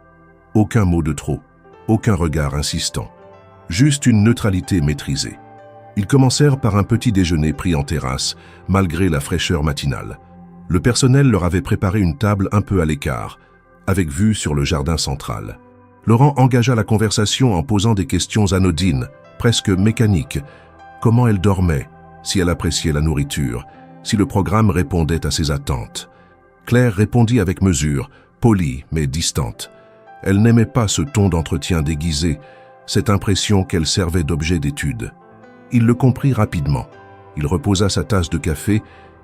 Speaker 1: Aucun mot de trop, aucun regard insistant, juste une neutralité maîtrisée. Ils commencèrent par un petit déjeuner pris en terrasse, malgré la fraîcheur matinale. Le personnel leur avait préparé une table un peu à l'écart, avec vue sur le jardin central. Laurent engagea la conversation en posant des questions anodines, presque mécaniques. Comment elle dormait, si elle appréciait la nourriture, si le programme répondait à ses attentes. Claire répondit avec mesure, polie mais distante. Elle n'aimait pas ce ton d'entretien déguisé, cette impression qu'elle servait d'objet d'étude. Il le comprit rapidement. Il reposa sa tasse de café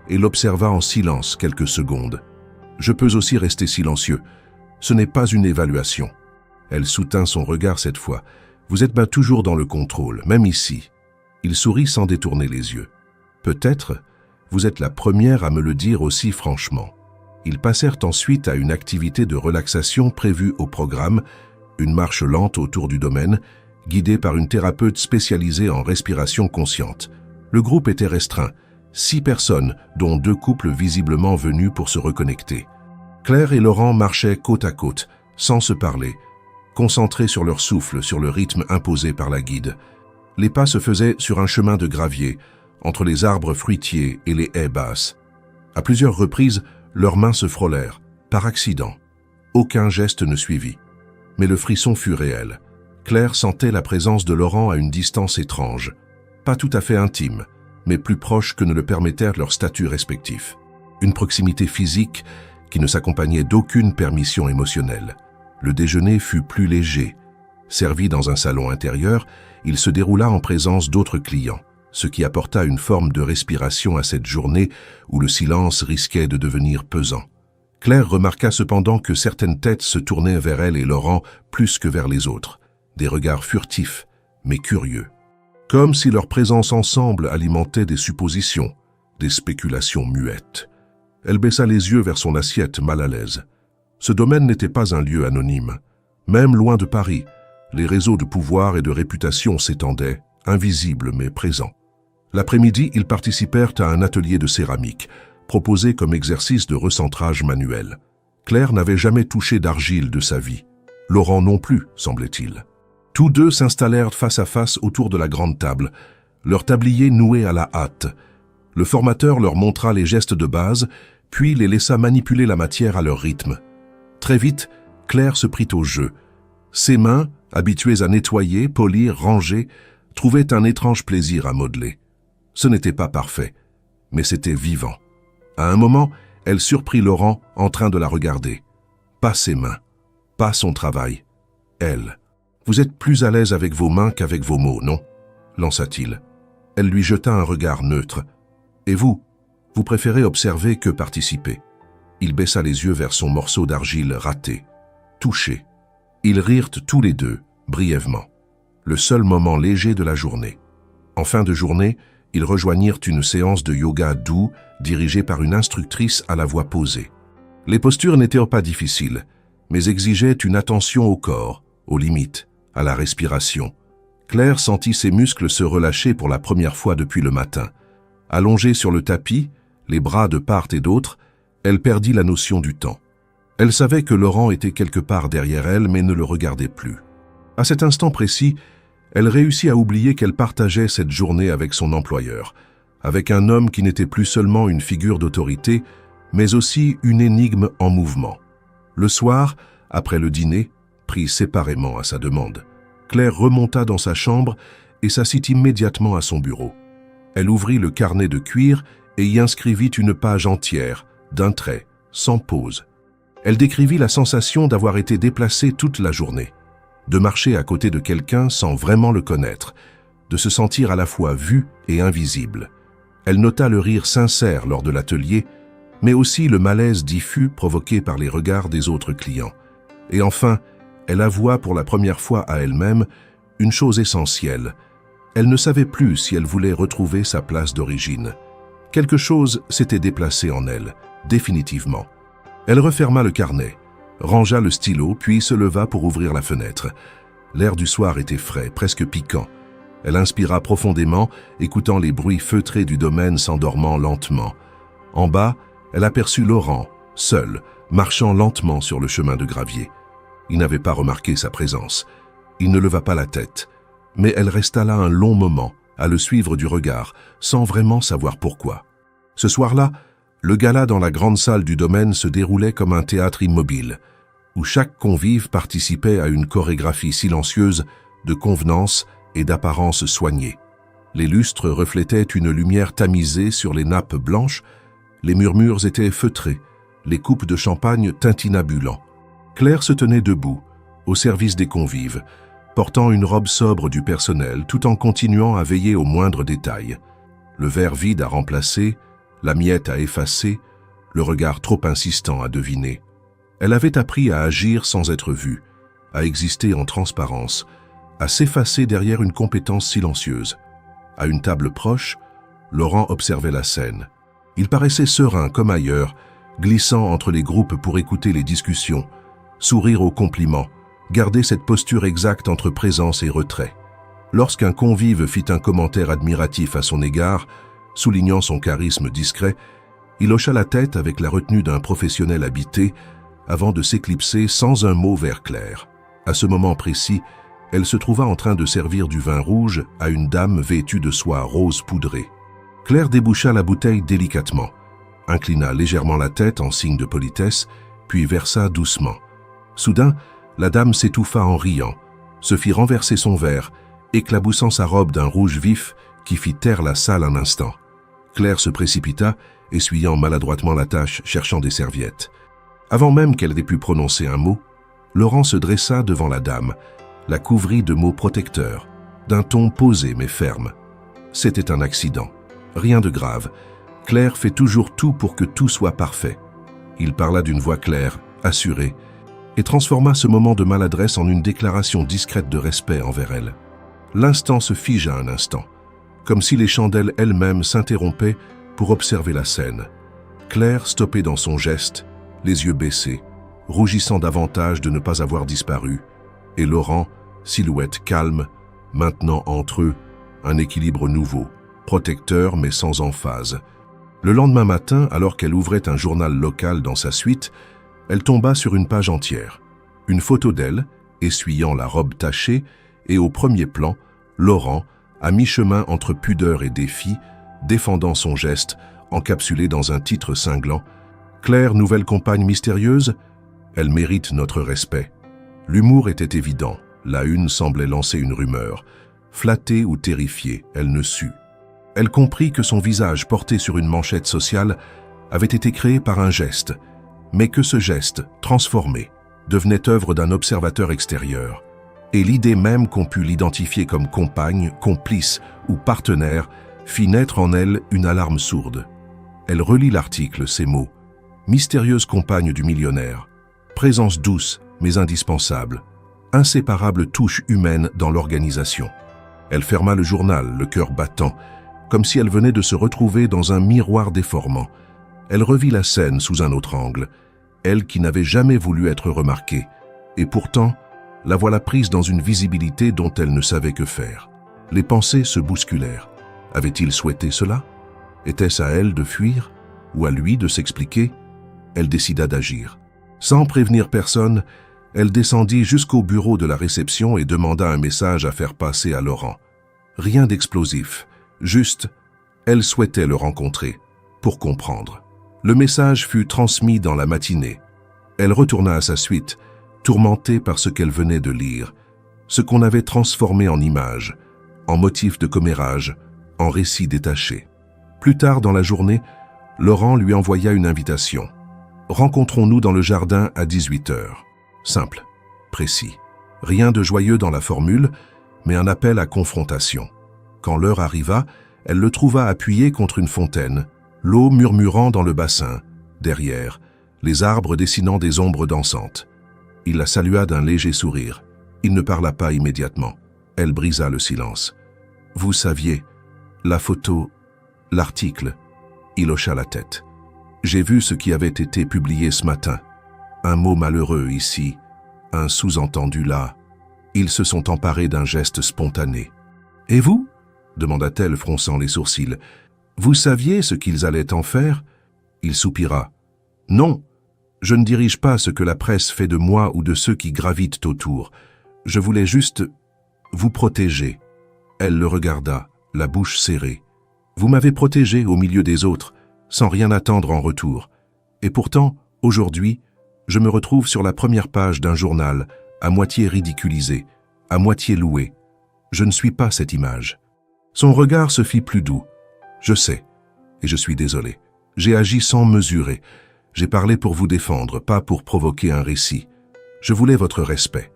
Speaker 1: et l'observa en silence quelques secondes. « Je peux aussi rester silencieux. Ce n'est pas une évaluation. » Elle soutint son regard cette fois. « Vous êtes bien toujours dans le contrôle, même ici. » Il sourit sans détourner les yeux. « Peut-être, vous êtes la première à me le dire aussi franchement. » Ils passèrent ensuite à une activité de relaxation prévue au programme, une marche lente autour du domaine, guidée par une thérapeute spécialisée en respiration consciente. Le groupe était restreint, 6 personnes, dont 2 couples visiblement venus pour se reconnecter. Claire et Laurent marchaient côte à côte, sans se parler, concentrés sur leur souffle, sur le rythme imposé par la guide. Les pas se faisaient sur un chemin de gravier, entre les arbres fruitiers et les haies basses. À plusieurs reprises, leurs mains se frôlèrent, par accident. Aucun geste ne suivit. Mais le frisson fut réel. Claire sentait la présence de Laurent à une distance étrange, pas tout à fait intime, mais plus proche que ne le permettèrent leurs statuts respectifs. Une proximité physique qui ne s'accompagnait d'aucune permission émotionnelle. Le déjeuner fut plus léger, Servi dans un salon intérieur, il se déroula en présence d'autres clients, ce qui apporta une forme de respiration à cette journée où le silence risquait de devenir pesant. Claire remarqua cependant que certaines têtes se tournaient vers elle et Laurent plus que vers les autres, des regards furtifs, mais curieux. Comme si leur présence ensemble alimentait des suppositions, des spéculations muettes. Elle baissa les yeux vers son assiette, mal à l'aise. Ce domaine n'était pas un lieu anonyme. Même loin de Paris, les réseaux de pouvoir et de réputation s'étendaient, invisibles mais présents. L'après-midi, ils participèrent à un atelier de céramique, proposé comme exercice de recentrage manuel. Claire n'avait jamais touché d'argile de sa vie. Laurent non plus, semblait-il. Tous deux s'installèrent face à face autour de la grande table, leur tablier noué à la hâte. Le formateur leur montra les gestes de base, puis les laissa manipuler la matière à leur rythme. Très vite, Claire se prit au jeu. Ses mains, habituées à nettoyer, polir, ranger, trouvaient un étrange plaisir à modeler. Ce n'était pas parfait, mais c'était vivant. À un moment, elle surprit Laurent en train de la regarder. Pas ses mains, pas son travail. Elle. « Vous êtes plus à l'aise avec vos mains qu'avec vos mots, non ?» lança-t-il. Elle lui jeta un regard neutre. « Et vous préférez observer que participer ?» Il baissa les yeux vers son morceau d'argile raté, touché. Ils rirent tous les deux, brièvement. Le seul moment léger de la journée. En fin de journée, ils rejoignirent une séance de yoga doux, dirigée par une instructrice à la voix posée. Les postures n'étaient pas difficiles, mais exigeaient une attention au corps, aux limites, à la respiration. Claire sentit ses muscles se relâcher pour la première fois depuis le matin. Allongée sur le tapis, les bras de part et d'autre, elle perdit la notion du temps. Elle savait que Laurent était quelque part derrière elle, mais ne le regardait plus. À cet instant précis, elle réussit à oublier qu'elle partageait cette journée avec son employeur, avec un homme qui n'était plus seulement une figure d'autorité, mais aussi une énigme en mouvement. Le soir, après le dîner, pris séparément à sa demande, Claire remonta dans sa chambre et s'assit immédiatement à son bureau. Elle ouvrit le carnet de cuir et y inscrivit une page entière, d'un trait, sans pause. Elle décrivit la sensation d'avoir été déplacée toute la journée, de marcher à côté de quelqu'un sans vraiment le connaître, de se sentir à la fois vue et invisible. Elle nota le rire sincère lors de l'atelier, mais aussi le malaise diffus provoqué par les regards des autres clients. Et enfin, elle avoua pour la première fois à elle-même une chose essentielle. Elle ne savait plus si elle voulait retrouver sa place d'origine. Quelque chose s'était déplacé en elle, définitivement. Elle referma le carnet, rangea le stylo, puis se leva pour ouvrir la fenêtre. L'air du soir était frais, presque piquant. Elle inspira profondément, écoutant les bruits feutrés du domaine s'endormant lentement. En bas, elle aperçut Laurent, seul, marchant lentement sur le chemin de gravier. Il n'avait pas remarqué sa présence. Il ne leva pas la tête, mais elle resta là un long moment, à le suivre du regard, sans vraiment savoir pourquoi. Ce soir-là, le gala dans la grande salle du domaine se déroulait comme un théâtre immobile, où chaque convive participait à une chorégraphie silencieuse de convenance et d'apparence soignée. Les lustres reflétaient une lumière tamisée sur les nappes blanches, les murmures étaient feutrés, les coupes de champagne tintinabulant. Claire se tenait debout, au service des convives, portant une robe sobre du personnel tout en continuant à veiller aux moindres détails. Le verre vide à remplacer, la miette à effacer, le regard trop insistant à deviner. Elle avait appris à agir sans être vue, à exister en transparence, à s'effacer derrière une compétence silencieuse. À une table proche, Laurent observait la scène. Il paraissait serein comme ailleurs, glissant entre les groupes pour écouter les discussions, sourire aux compliments, garder cette posture exacte entre présence et retrait. Lorsqu'un convive fit un commentaire admiratif à son égard, soulignant son charisme discret, il hocha la tête avec la retenue d'un professionnel habité, avant de s'éclipser sans un mot vers Claire. À ce moment précis, elle se trouva en train de servir du vin rouge à une dame vêtue de soie rose poudrée. Claire déboucha la bouteille délicatement, inclina légèrement la tête en signe de politesse, puis versa doucement. Soudain, la dame s'étouffa en riant, se fit renverser son verre, éclaboussant sa robe d'un rouge vif qui fit taire la salle un instant. Claire se précipita, essuyant maladroitement la tache, cherchant des serviettes. Avant même qu'elle ait pu prononcer un mot, Laurent se dressa devant la dame, la couvrit de mots protecteurs, d'un ton posé mais ferme. C'était un accident, rien de grave. Claire fait toujours tout pour que tout soit parfait. Il parla d'une voix claire, assurée, et transforma ce moment de maladresse en une déclaration discrète de respect envers elle. L'instant se figea un instant, comme si les chandelles elles-mêmes s'interrompaient pour observer la scène. Claire stoppait dans son geste, les yeux baissés, rougissant davantage de ne pas avoir disparu, et Laurent, silhouette calme, maintenant entre eux un équilibre nouveau, protecteur mais sans emphase. Le lendemain matin, alors qu'elle ouvrait un journal local dans sa suite, elle tomba sur une page entière. Une photo d'elle, essuyant la robe tachée, et au premier plan, Laurent, à mi-chemin entre pudeur et défi, défendant son geste, encapsulé dans un titre cinglant. Claire, nouvelle compagne mystérieuse, elle mérite notre respect. L'humour était évident, la une semblait lancer une rumeur. Flattée ou terrifiée, elle ne sut. Elle comprit que son visage porté sur une manchette sociale avait été créé par un geste, mais que ce geste, transformé, devenait œuvre d'un observateur extérieur. Et l'idée même qu'on pût l'identifier comme compagne, complice ou partenaire fit naître en elle une alarme sourde. Elle relit l'article, ces mots. Mystérieuse compagne du millionnaire. Présence douce, mais indispensable. Inséparable touche humaine dans l'organisation. Elle ferma le journal, le cœur battant, comme si elle venait de se retrouver dans un miroir déformant. Elle revit la scène sous un autre angle, elle qui n'avait jamais voulu être remarquée, et pourtant, la voilà prise dans une visibilité dont elle ne savait que faire. Les pensées se bousculèrent. Avait-il souhaité cela? Était-ce à elle de fuir, ou à lui de s'expliquer? Elle décida d'agir. Sans prévenir personne, elle descendit jusqu'au bureau de la réception et demanda un message à faire passer à Laurent. Rien d'explosif, juste, elle souhaitait le rencontrer, pour comprendre. Le message fut transmis dans la matinée. Elle retourna à sa suite, tourmentée par ce qu'elle venait de lire, ce qu'on avait transformé en image, en motif de commérage, en récit détaché. Plus tard dans la journée, Laurent lui envoya une invitation. Rencontrons-nous dans le jardin à 18h. Simple, précis. Rien de joyeux dans la formule, mais un appel à confrontation. Quand l'heure arriva, elle le trouva appuyé contre une fontaine, l'eau murmurant dans le bassin, derrière, les arbres dessinant des ombres dansantes. Il la salua d'un léger sourire. Il ne parla pas immédiatement. Elle brisa le silence. « Vous saviez, la photo, l'article. » Il hocha la tête. « J'ai vu ce qui avait été publié ce matin. Un mot malheureux ici, un sous-entendu là. Ils se sont emparés d'un geste spontané. »« Et vous ?» demanda-t-elle, fronçant les sourcils. « Vous saviez ce qu'ils allaient en faire ?» Il soupira. « Non, je ne dirige pas ce que la presse fait de moi ou de ceux qui gravitent autour. Je voulais juste vous protéger. » Elle le regarda, la bouche serrée. « Vous m'avez protégé au milieu des autres, sans rien attendre en retour. Et pourtant, aujourd'hui, je me retrouve sur la première page d'un journal, à moitié ridiculisé, à moitié loué. Je ne suis pas cette image. » Son regard se fit plus doux. « Je sais, et je suis désolé. J'ai agi sans mesurer. J'ai parlé pour vous défendre, pas pour provoquer un récit. Je voulais votre respect.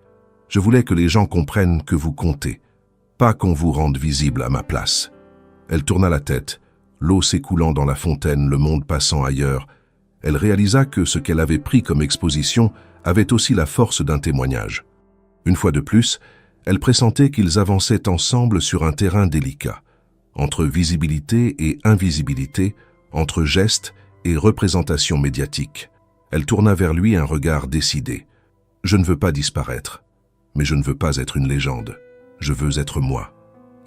Speaker 1: Je voulais que les gens comprennent que vous comptez, pas qu'on vous rende visible à ma place. » Elle tourna la tête, l'eau s'écoulant dans la fontaine, le monde passant ailleurs. Elle réalisa que ce qu'elle avait pris comme exposition avait aussi la force d'un témoignage. Une fois de plus, elle pressentait qu'ils avançaient ensemble sur un terrain délicat, entre visibilité et invisibilité, entre gestes et représentation médiatique. Elle tourna vers lui un regard décidé. « Je ne veux pas disparaître, mais je ne veux pas être une légende. Je veux être moi. »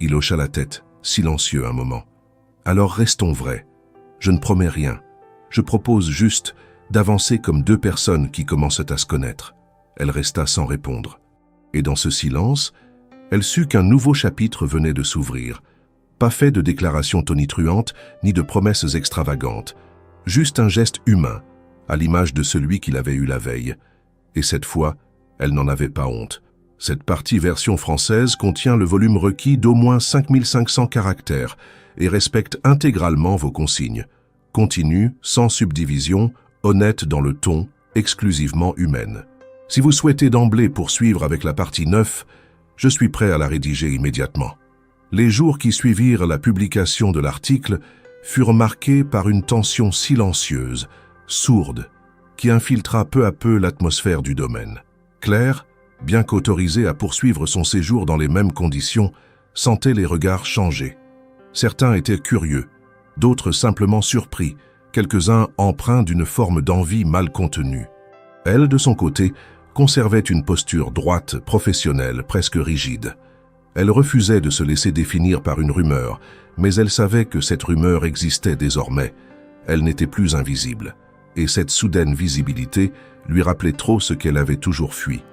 Speaker 1: Il hocha la tête, silencieux un moment. « Alors restons vrais. Je ne promets rien. Je propose juste d'avancer comme deux personnes qui commencent à se connaître. » Elle resta sans répondre. Et dans ce silence, elle sut qu'un nouveau chapitre venait de s'ouvrir. Pas fait de déclarations tonitruantes ni de promesses extravagantes. Juste un geste humain, à l'image de celui qu'il avait eu la veille. Et cette fois, elle n'en avait pas honte. Cette partie version française contient le volume requis d'au moins 5500 caractères et respecte intégralement vos consignes. Continue, sans subdivision, honnête dans le ton, exclusivement humaine. Si vous souhaitez d'emblée poursuivre avec la partie 9, Je suis prêt à la rédiger immédiatement. » Les jours qui suivirent la publication de l'article furent marqués par une tension silencieuse, sourde, qui infiltra peu à peu l'atmosphère du domaine. Claire, bien qu'autorisée à poursuivre son séjour dans les mêmes conditions, sentait les regards changer. Certains étaient curieux, d'autres simplement surpris, quelques-uns empreints d'une forme d'envie mal contenue. Elle, de son côté, conservait une posture droite, professionnelle, presque rigide. Elle refusait de se laisser définir par une rumeur, mais elle savait que cette rumeur existait désormais. Elle n'était plus invisible, et cette soudaine visibilité lui rappelait trop ce qu'elle avait toujours fui,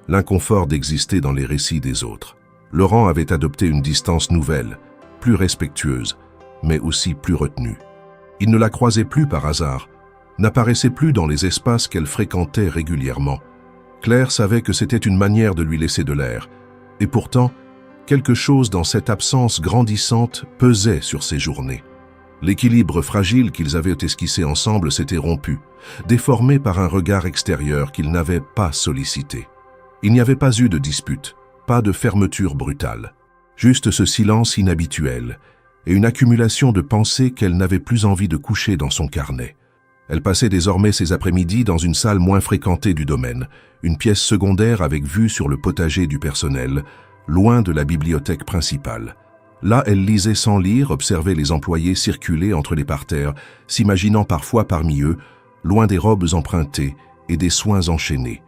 Speaker 1: l'inconfort d'exister dans les récits des autres. Laurent avait adopté une distance nouvelle, plus respectueuse, mais aussi plus retenue. Il ne la croisait plus par hasard, n'apparaissait plus dans les espaces qu'elle fréquentait régulièrement. Claire savait que c'était une manière de lui laisser de l'air, et pourtant, quelque chose dans cette absence grandissante pesait sur ses journées. L'équilibre fragile qu'ils avaient esquissé ensemble s'était rompu, déformé par un regard extérieur qu'ils n'avaient pas sollicité. Il n'y avait pas eu de dispute, pas de fermeture brutale, juste ce silence inhabituel et une accumulation de pensées qu'elle n'avait plus envie de coucher dans son carnet. Elle passait désormais ses après-midi dans une salle moins fréquentée du domaine, une pièce secondaire avec vue sur le potager du personnel, loin de la bibliothèque principale. Là, elle lisait sans lire, observait les employés circuler entre les parterres, s'imaginant parfois parmi eux, loin des robes empruntées et des soins enchaînés.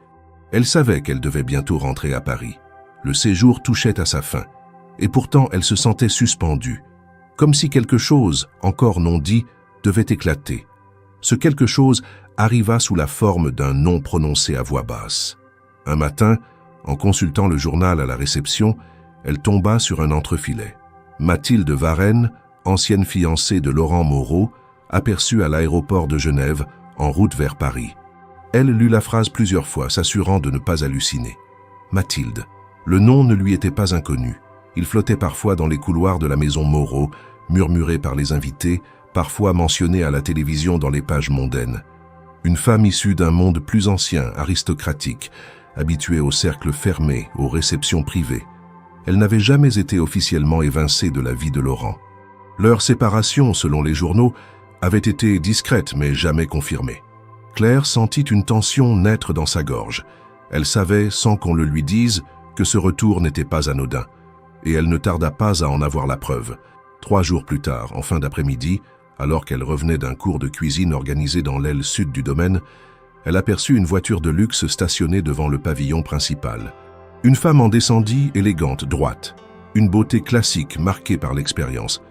Speaker 1: Elle savait qu'elle devait bientôt rentrer à Paris. Le séjour touchait à sa fin, et pourtant elle se sentait suspendue, comme si quelque chose, encore non dit, devait éclater. Ce quelque chose arriva sous la forme d'un nom prononcé à voix basse. Un matin, en consultant le journal à la réception, elle tomba sur un entrefilet. Mathilde Varenne, ancienne fiancée de Laurent Moreau, aperçue à l'aéroport de Genève, en route vers Paris. Elle lut la phrase plusieurs fois, s'assurant de ne pas halluciner. Mathilde. Le nom ne lui était pas inconnu. Il flottait parfois dans les couloirs de la maison Moreau, murmuré par les invités, parfois mentionné à la télévision dans les pages mondaines. Une femme issue d'un monde plus ancien, aristocratique, habituée aux cercles fermés, aux réceptions privées. Elle n'avait jamais été officiellement évincée de la vie de Laurent. Leur séparation, selon les journaux, avait été discrète mais jamais confirmée. Claire sentit une tension naître dans sa gorge. Elle savait, sans qu'on le lui dise, que ce retour n'était pas anodin, et elle ne tarda pas à en avoir la preuve. 3 jours plus tard, en fin d'après-midi, alors qu'elle revenait d'un cours de cuisine organisé dans l'aile sud du domaine, elle aperçut une voiture de luxe stationnée devant le pavillon principal. Une femme en descendit, élégante, droite, une beauté classique marquée par l'expérience.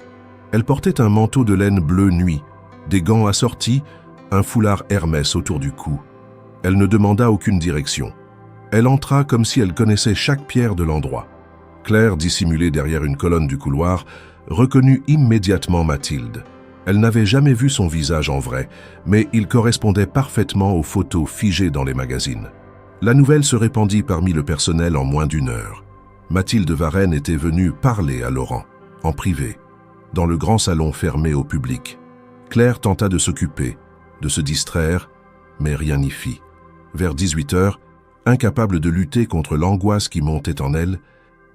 Speaker 1: Elle portait un manteau de laine bleu nuit, des gants assortis, un foulard Hermès autour du cou. Elle ne demanda aucune direction. Elle entra comme si elle connaissait chaque pierre de l'endroit. Claire, dissimulée derrière une colonne du couloir, reconnut immédiatement Mathilde. Elle n'avait jamais vu son visage en vrai, mais il correspondait parfaitement aux photos figées dans les magazines. La nouvelle se répandit parmi le personnel en moins d'1 heure. Mathilde Varenne était venue parler à Laurent, en privé, dans le grand salon fermé au public. Claire tenta de s'occuper, de se distraire, mais rien n'y fit. Vers 18 heures, incapable de lutter contre l'angoisse qui montait en elle,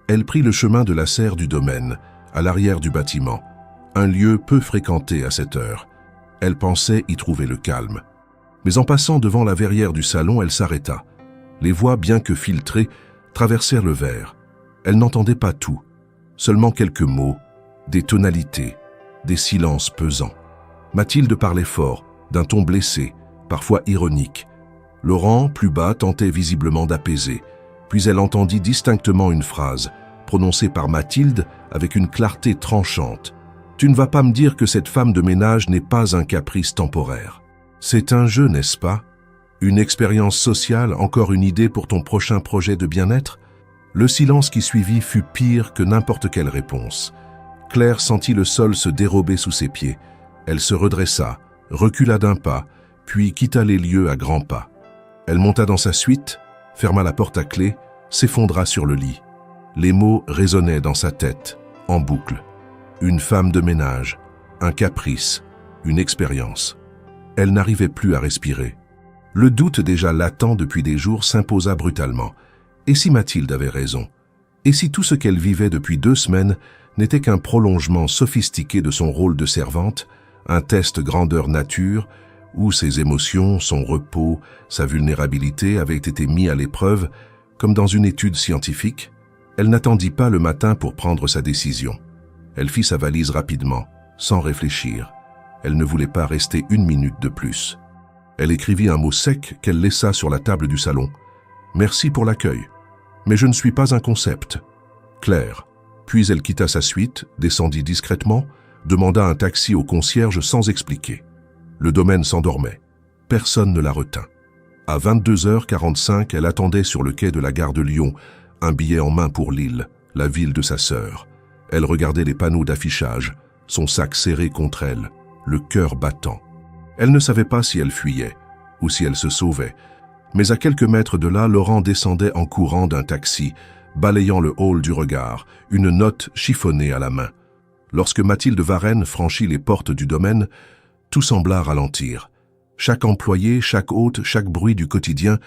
Speaker 1: elle prit le chemin de la serre du domaine, à l'arrière du bâtiment, un lieu peu fréquenté à cette heure. Elle pensait y trouver le calme. Mais en passant devant la verrière du salon, elle s'arrêta. Les voix, bien que filtrées, traversèrent le verre. Elle n'entendait pas tout, seulement quelques mots, des tonalités, des silences pesants. Mathilde parlait fort, d'un ton blessé, parfois ironique. Laurent, plus bas, tentait visiblement d'apaiser, puis elle entendit distinctement une phrase, prononcée par Mathilde avec une clarté tranchante. « Tu ne vas pas me dire que cette femme de ménage n'est pas un caprice temporaire. C'est un jeu, n'est-ce pas? Une expérience sociale, encore une idée pour ton prochain projet de bien-être ?» Le silence qui suivit fut pire que n'importe quelle réponse. Claire sentit le sol se dérober sous ses pieds. Elle se redressa, recula d'un pas, puis quitta les lieux à grands pas. Elle monta dans sa suite, ferma la porte à clé, s'effondra sur le lit. Les mots résonnaient dans sa tête, en boucle. Une femme de ménage, un caprice, une expérience. Elle n'arrivait plus à respirer. Le doute déjà latent depuis des jours s'imposa brutalement. Et si Mathilde avait raison? Et si tout ce qu'elle vivait depuis 2 semaines n'était qu'un prolongement sophistiqué de son rôle de servante, un test grandeur nature, où ses émotions, son repos, sa vulnérabilité avaient été mis à l'épreuve, comme dans une étude scientifique, elle n'attendit pas le matin pour prendre sa décision. Elle fit sa valise rapidement, sans réfléchir. Elle ne voulait pas rester 1 minute de plus. Elle écrivit un mot sec qu'elle laissa sur la table du salon. « Merci pour l'accueil, mais je ne suis pas un concept. » Claire. Puis elle quitta sa suite, descendit discrètement, demanda un taxi au concierge sans expliquer. Le domaine s'endormait. Personne ne la retint. À 22h45, elle attendait sur le quai de la gare de Lyon, un billet en main pour Lille, la ville de sa sœur. Elle regardait les panneaux d'affichage, son sac serré contre elle, le cœur battant. Elle ne savait pas si elle fuyait ou si elle se sauvait, mais à quelques mètres de là, Laurent descendait en courant d'un taxi, balayant le hall du regard, une note chiffonnée à la main. Lorsque Mathilde Varenne franchit les portes du domaine, tout sembla ralentir. Chaque employé, chaque hôte, chaque bruit du quotidien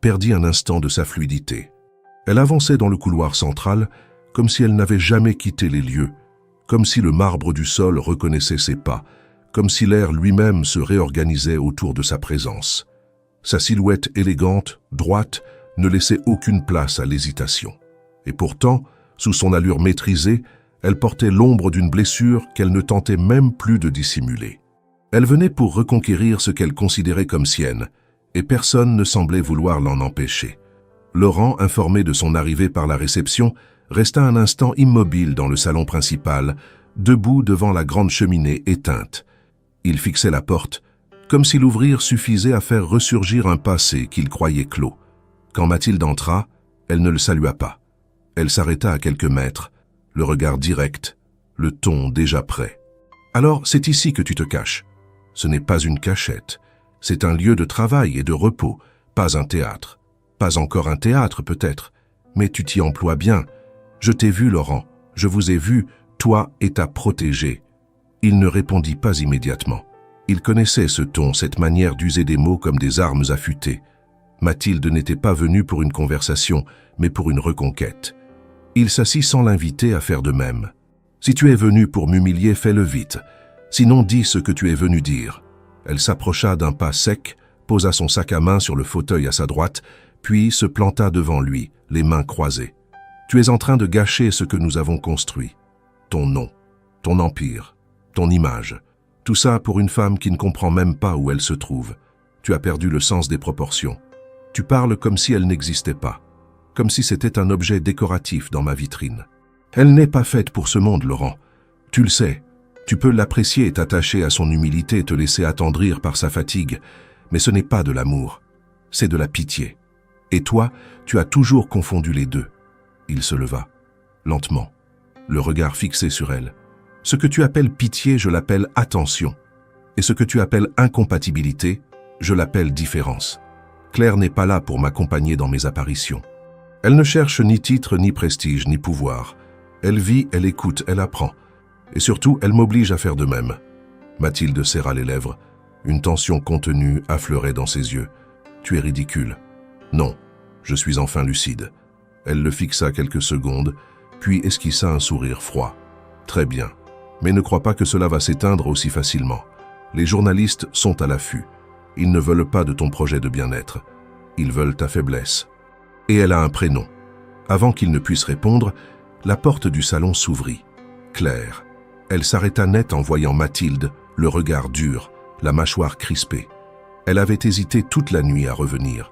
Speaker 1: perdit un instant de sa fluidité. Elle avançait dans le couloir central, comme si elle n'avait jamais quitté les lieux, comme si le marbre du sol reconnaissait ses pas, comme si l'air lui-même se réorganisait autour de sa présence. Sa silhouette élégante, droite, ne laissait aucune place à l'hésitation. Et pourtant, sous son allure maîtrisée, elle portait l'ombre d'une blessure qu'elle ne tentait même plus de dissimuler. Elle venait pour reconquérir ce qu'elle considérait comme sienne, et personne ne semblait vouloir l'en empêcher. Laurent, informé de son arrivée par la réception, resta un instant immobile dans le salon principal, debout devant la grande cheminée éteinte. Il fixait la porte, comme si l'ouvrir suffisait à faire ressurgir un passé qu'il croyait clos. Quand Mathilde entra, elle ne le salua pas. Elle s'arrêta à quelques mètres, le regard direct, le ton déjà prêt. « Alors, c'est ici que tu te caches. Ce n'est pas une cachette. C'est un lieu de travail et de repos, pas un théâtre. Pas encore un théâtre, peut-être, mais tu t'y emploies bien. Je t'ai vu, Laurent. Je vous ai vu, toi et ta protégée. » Il ne répondit pas immédiatement. Il connaissait ce ton, cette manière d'user des mots comme des armes affûtées. Mathilde n'était pas venue pour une conversation, mais pour une reconquête. Il s'assit sans l'inviter à faire de même. « Si tu es venu pour m'humilier, fais-le vite. Sinon, dis ce que tu es venu dire. » Elle s'approcha d'un pas sec, posa son sac à main sur le fauteuil à sa droite, puis se planta devant lui, les mains croisées. « Tu es en train de gâcher ce que nous avons construit. Ton nom, ton empire, ton image. Tout ça pour une femme qui ne comprend même pas où elle se trouve. Tu as perdu le sens des proportions. Tu parles comme si elle n'existait pas, comme si c'était un objet décoratif dans ma vitrine. Elle n'est pas faite pour ce monde, Laurent. Tu le sais. Tu peux l'apprécier et t'attacher à son humilité et te laisser attendrir par sa fatigue, mais ce n'est pas de l'amour, c'est de la pitié. Et toi, tu as toujours confondu les deux. » Il se leva, lentement, le regard fixé sur elle. « Ce que tu appelles pitié, je l'appelle attention. Et ce que tu appelles incompatibilité, je l'appelle différence. Claire n'est pas là pour m'accompagner dans mes apparitions. Elle ne cherche ni titre, ni prestige, ni pouvoir. Elle vit, elle écoute, elle apprend. Et surtout, elle m'oblige à faire de même. » Mathilde serra les lèvres. Une tension contenue affleurait dans ses yeux. « Tu es ridicule. » »« Non, je suis enfin lucide. » Elle le fixa quelques secondes, puis esquissa un sourire froid. « Très bien. Mais ne crois pas que cela va s'éteindre aussi facilement. Les journalistes sont à l'affût. Ils ne veulent pas de ton projet de bien-être. Ils veulent ta faiblesse. » Et elle a un prénom. Avant qu'il ne puisse répondre, la porte du salon s'ouvrit. Claire. Elle s'arrêta net en voyant Mathilde, le regard dur, la mâchoire crispée. Elle avait hésité toute la nuit à revenir.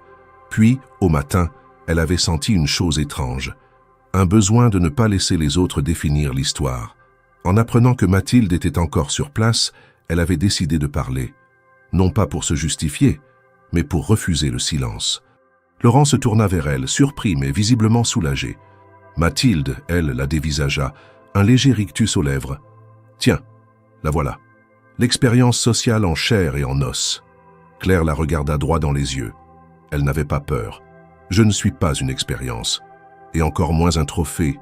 Speaker 1: Puis, au matin, elle avait senti une chose étrange, un besoin de ne pas laisser les autres définir l'histoire. En apprenant que Mathilde était encore sur place, elle avait décidé de parler, non pas pour se justifier, mais pour refuser le silence. Laurent se tourna vers elle, surpris mais visiblement soulagé. Mathilde, elle, la dévisagea, un léger rictus aux lèvres. « Tiens, la voilà. L'expérience sociale en chair et en os. » Claire la regarda droit dans les yeux. Elle n'avait pas peur. « Je ne suis pas une expérience, et encore moins un trophée,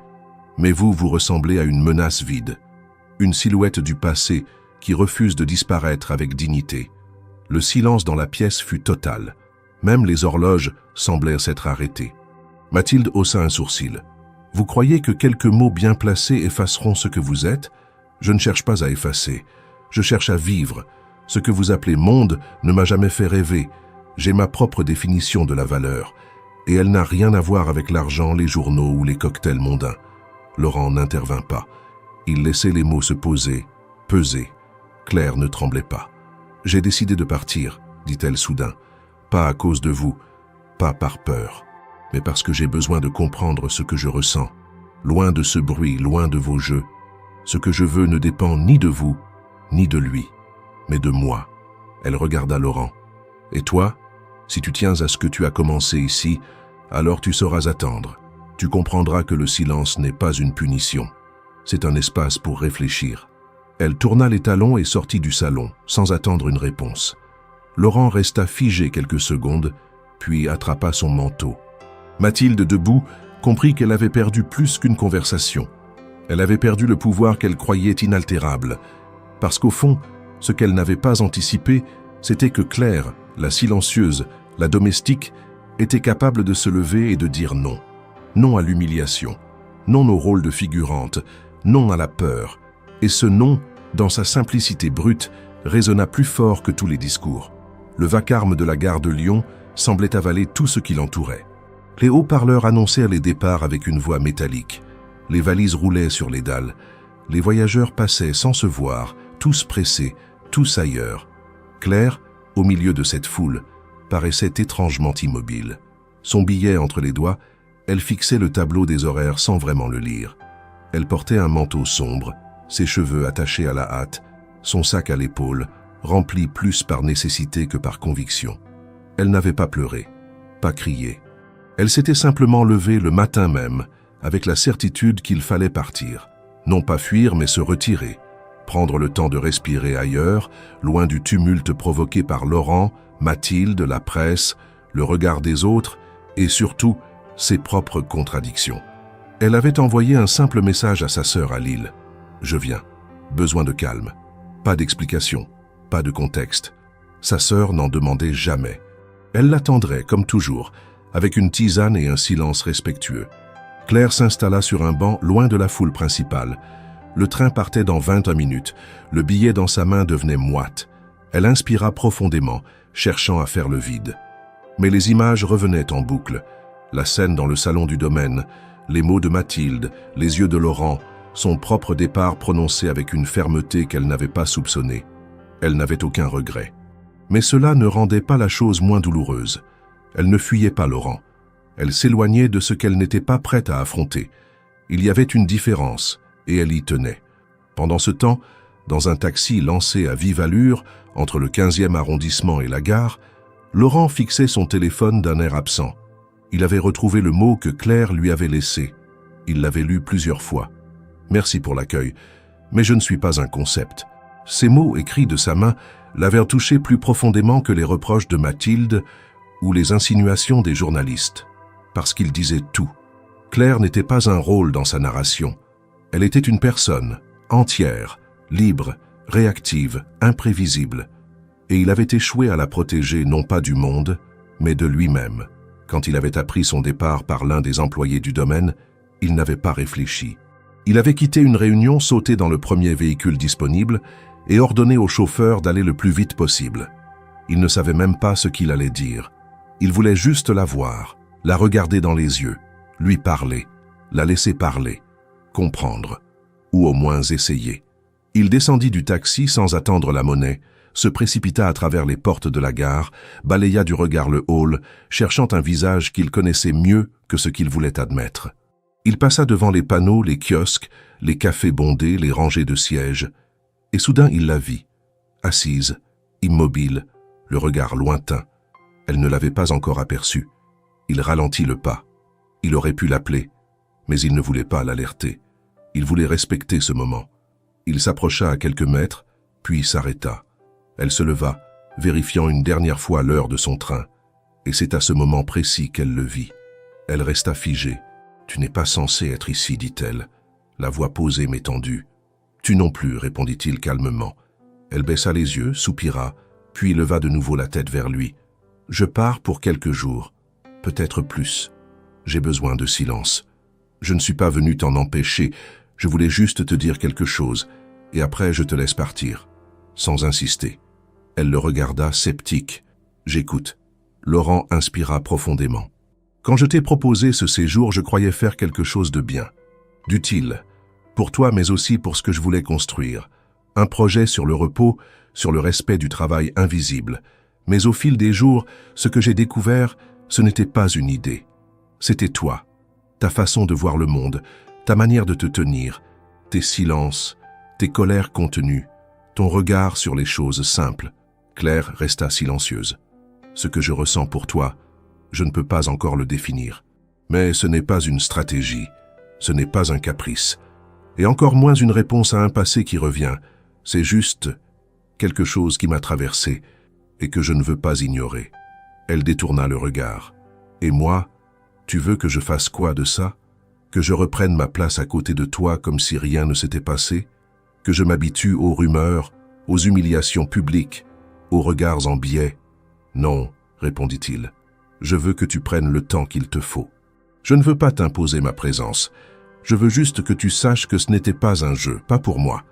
Speaker 1: mais vous ressemblez à une menace vide, une silhouette du passé qui refuse de disparaître avec dignité. » Le silence dans la pièce fut total. Même les horloges semblèrent s'être arrêtées. Mathilde haussa un sourcil. Vous croyez que quelques mots bien placés effaceront ce que vous êtes? Je ne cherche pas à effacer. Je cherche à vivre. Ce que vous appelez monde ne m'a jamais fait rêver. J'ai ma propre définition de la valeur. Et elle n'a rien à voir avec l'argent, les journaux ou les cocktails mondains. Laurent n'intervint pas. Il laissait les mots se poser, peser. Claire ne tremblait pas. « J'ai décidé de partir », dit-elle soudain. « Pas à cause de vous, pas par peur, mais parce que j'ai besoin de comprendre ce que je ressens. Loin de ce bruit, loin de vos jeux. Ce que je veux ne dépend ni de vous, ni de lui, mais de moi. » Elle regarda Laurent. « Et toi, si tu tiens à ce que tu as commencé ici, alors tu sauras attendre. Tu comprendras que le silence n'est pas une punition. C'est un espace pour réfléchir. » Elle tourna les talons et sortit du salon, sans attendre une réponse. Laurent resta figé quelques secondes, puis attrapa son manteau. Mathilde, debout, comprit qu'elle avait perdu plus qu'une conversation. Elle avait perdu le pouvoir qu'elle croyait inaltérable, parce qu'au fond, ce qu'elle n'avait pas anticipé, c'était que Claire, la silencieuse, la domestique, était capable de se lever et de dire non. Non à l'humiliation, non au rôle de figurante, non à la peur. Et ce non, dans sa simplicité brute, résonna plus fort que tous les discours. Le vacarme de la gare de Lyon semblait avaler tout ce qui l'entourait. Les haut-parleurs annoncèrent les départs avec une voix métallique. Les valises roulaient sur les dalles. Les voyageurs passaient sans se voir, tous pressés, tous ailleurs. Claire, au milieu de cette foule, paraissait étrangement immobile. Son billet entre les doigts, elle fixait le tableau des horaires sans vraiment le lire. Elle portait un manteau sombre, ses cheveux attachés à la hâte, son sac à l'épaule, rempli plus par nécessité que par conviction. Elle n'avait pas pleuré, pas crié. Elle s'était simplement levée le matin même, avec la certitude qu'il fallait partir. Non pas fuir, mais se retirer. Prendre le temps de respirer ailleurs, loin du tumulte provoqué par Laurent, Mathilde, la presse, le regard des autres, et surtout, ses propres contradictions. Elle avait envoyé un simple message à sa sœur à Lille. « Je viens. Besoin de calme. Pas d'explication. Pas de contexte. » Sa sœur n'en demandait jamais. Elle l'attendrait, comme toujours, avec une tisane et un silence respectueux. Claire s'installa sur un banc loin de la foule principale. Le train partait dans 21 minutes. Le billet dans sa main devenait moite. Elle inspira profondément, cherchant à faire le vide. Mais les images revenaient en boucle. La scène dans le salon du domaine, les mots de Mathilde, les yeux de Laurent, son propre départ prononcé avec une fermeté qu'elle n'avait pas soupçonnée. Elle n'avait aucun regret. Mais cela ne rendait pas la chose moins douloureuse. Elle ne fuyait pas Laurent. Elle s'éloignait de ce qu'elle n'était pas prête à affronter. Il y avait une différence, et elle y tenait. Pendant ce temps, dans un taxi lancé à vive allure, entre le 15e arrondissement et la gare, Laurent fixait son téléphone d'un air absent. Il avait retrouvé le mot que Claire lui avait laissé. Il l'avait lu plusieurs fois. « Merci pour l'accueil, mais je ne suis pas un concept. » Ces mots écrits de sa main l'avaient touché plus profondément que les reproches de Mathilde ou les insinuations des journalistes. Parce qu'il disait tout. Claire n'était pas un rôle dans sa narration. Elle était une personne, entière, libre, réactive, imprévisible. Et il avait échoué à la protéger non pas du monde, mais de lui-même. Quand il avait appris son départ par l'un des employés du domaine, il n'avait pas réfléchi. Il avait quitté une réunion, sauté dans le premier véhicule disponible et ordonné au chauffeur d'aller le plus vite possible. Il ne savait même pas ce qu'il allait dire. Il voulait juste la voir, la regarder dans les yeux, lui parler, la laisser parler, comprendre, ou au moins essayer. Il descendit du taxi sans attendre la monnaie, se précipita à travers les portes de la gare, balaya du regard le hall, cherchant un visage qu'il connaissait mieux que ce qu'il voulait admettre. Il passa devant les panneaux, les kiosques, les cafés bondés, les rangées de sièges, et soudain il la vit, assise, immobile, le regard lointain. Elle ne l'avait pas encore aperçu. Il ralentit le pas. Il aurait pu l'appeler, mais il ne voulait pas l'alerter. Il voulait respecter ce moment. Il s'approcha à quelques mètres, puis s'arrêta. Elle se leva, vérifiant une dernière fois l'heure de son train, et c'est à ce moment précis qu'elle le vit. Elle resta figée. « Tu n'es pas censé être ici, dit-elle, la voix posée mais tendue. « Tu non plus, répondit-il calmement. Elle baissa les yeux, soupira, puis leva de nouveau la tête vers lui. « Je pars pour quelques jours, peut-être plus. J'ai besoin de silence. Je ne suis pas venu t'en empêcher, je voulais juste te dire quelque chose, et après je te laisse partir. » Sans insister. Elle le regarda, sceptique. « J'écoute. » Laurent inspira profondément. « Quand je t'ai proposé ce séjour, je croyais faire quelque chose de bien, d'utile, pour toi mais aussi pour ce que je voulais construire. Un projet sur le repos, sur le respect du travail invisible. Mais au fil des jours, ce que j'ai découvert, ce n'était pas une idée. C'était toi, ta façon de voir le monde, ta manière de te tenir, tes silences, tes colères contenues, ton regard sur les choses simples. » Claire resta silencieuse. « Ce que je ressens pour toi, je ne peux pas encore le définir. Mais ce n'est pas une stratégie, ce n'est pas un caprice, et encore moins une réponse à un passé qui revient. C'est juste quelque chose qui m'a traversé et que je ne veux pas ignorer. » Elle détourna le regard. « Et moi, tu veux que je fasse quoi de ça? Que je reprenne ma place à côté de toi comme si rien ne s'était passé? Que je m'habitue aux rumeurs, aux humiliations publiques, aux regards en biais? Non, répondit-il. Je veux que tu prennes le temps qu'il te faut. Je ne veux pas t'imposer ma présence. Je veux juste que tu saches que ce n'était pas un jeu, pas pour moi. »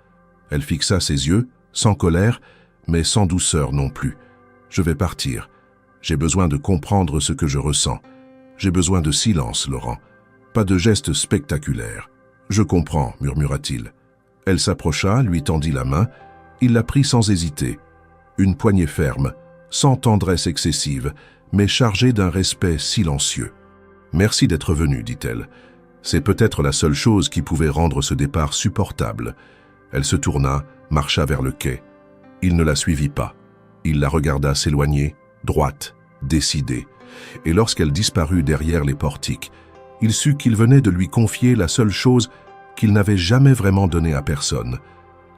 Speaker 1: Elle fixa ses yeux, sans colère, mais sans douceur non plus. « Je vais partir. J'ai besoin de comprendre ce que je ressens. J'ai besoin de silence, Laurent. Pas de gestes spectaculaires. »« Je comprends, » murmura-t-il. Elle s'approcha, lui tendit la main. Il la prit sans hésiter. Une poignée ferme, sans tendresse excessive, mais chargée d'un respect silencieux. « Merci d'être venu, dit-elle. C'est peut-être la seule chose qui pouvait rendre ce départ supportable. » Elle se tourna, marcha vers le quai. Il ne la suivit pas. Il la regarda s'éloigner, droite, décidée. Et lorsqu'elle disparut derrière les portiques, il sut qu'il venait de lui confier la seule chose qu'il n'avait jamais vraiment donnée à personne,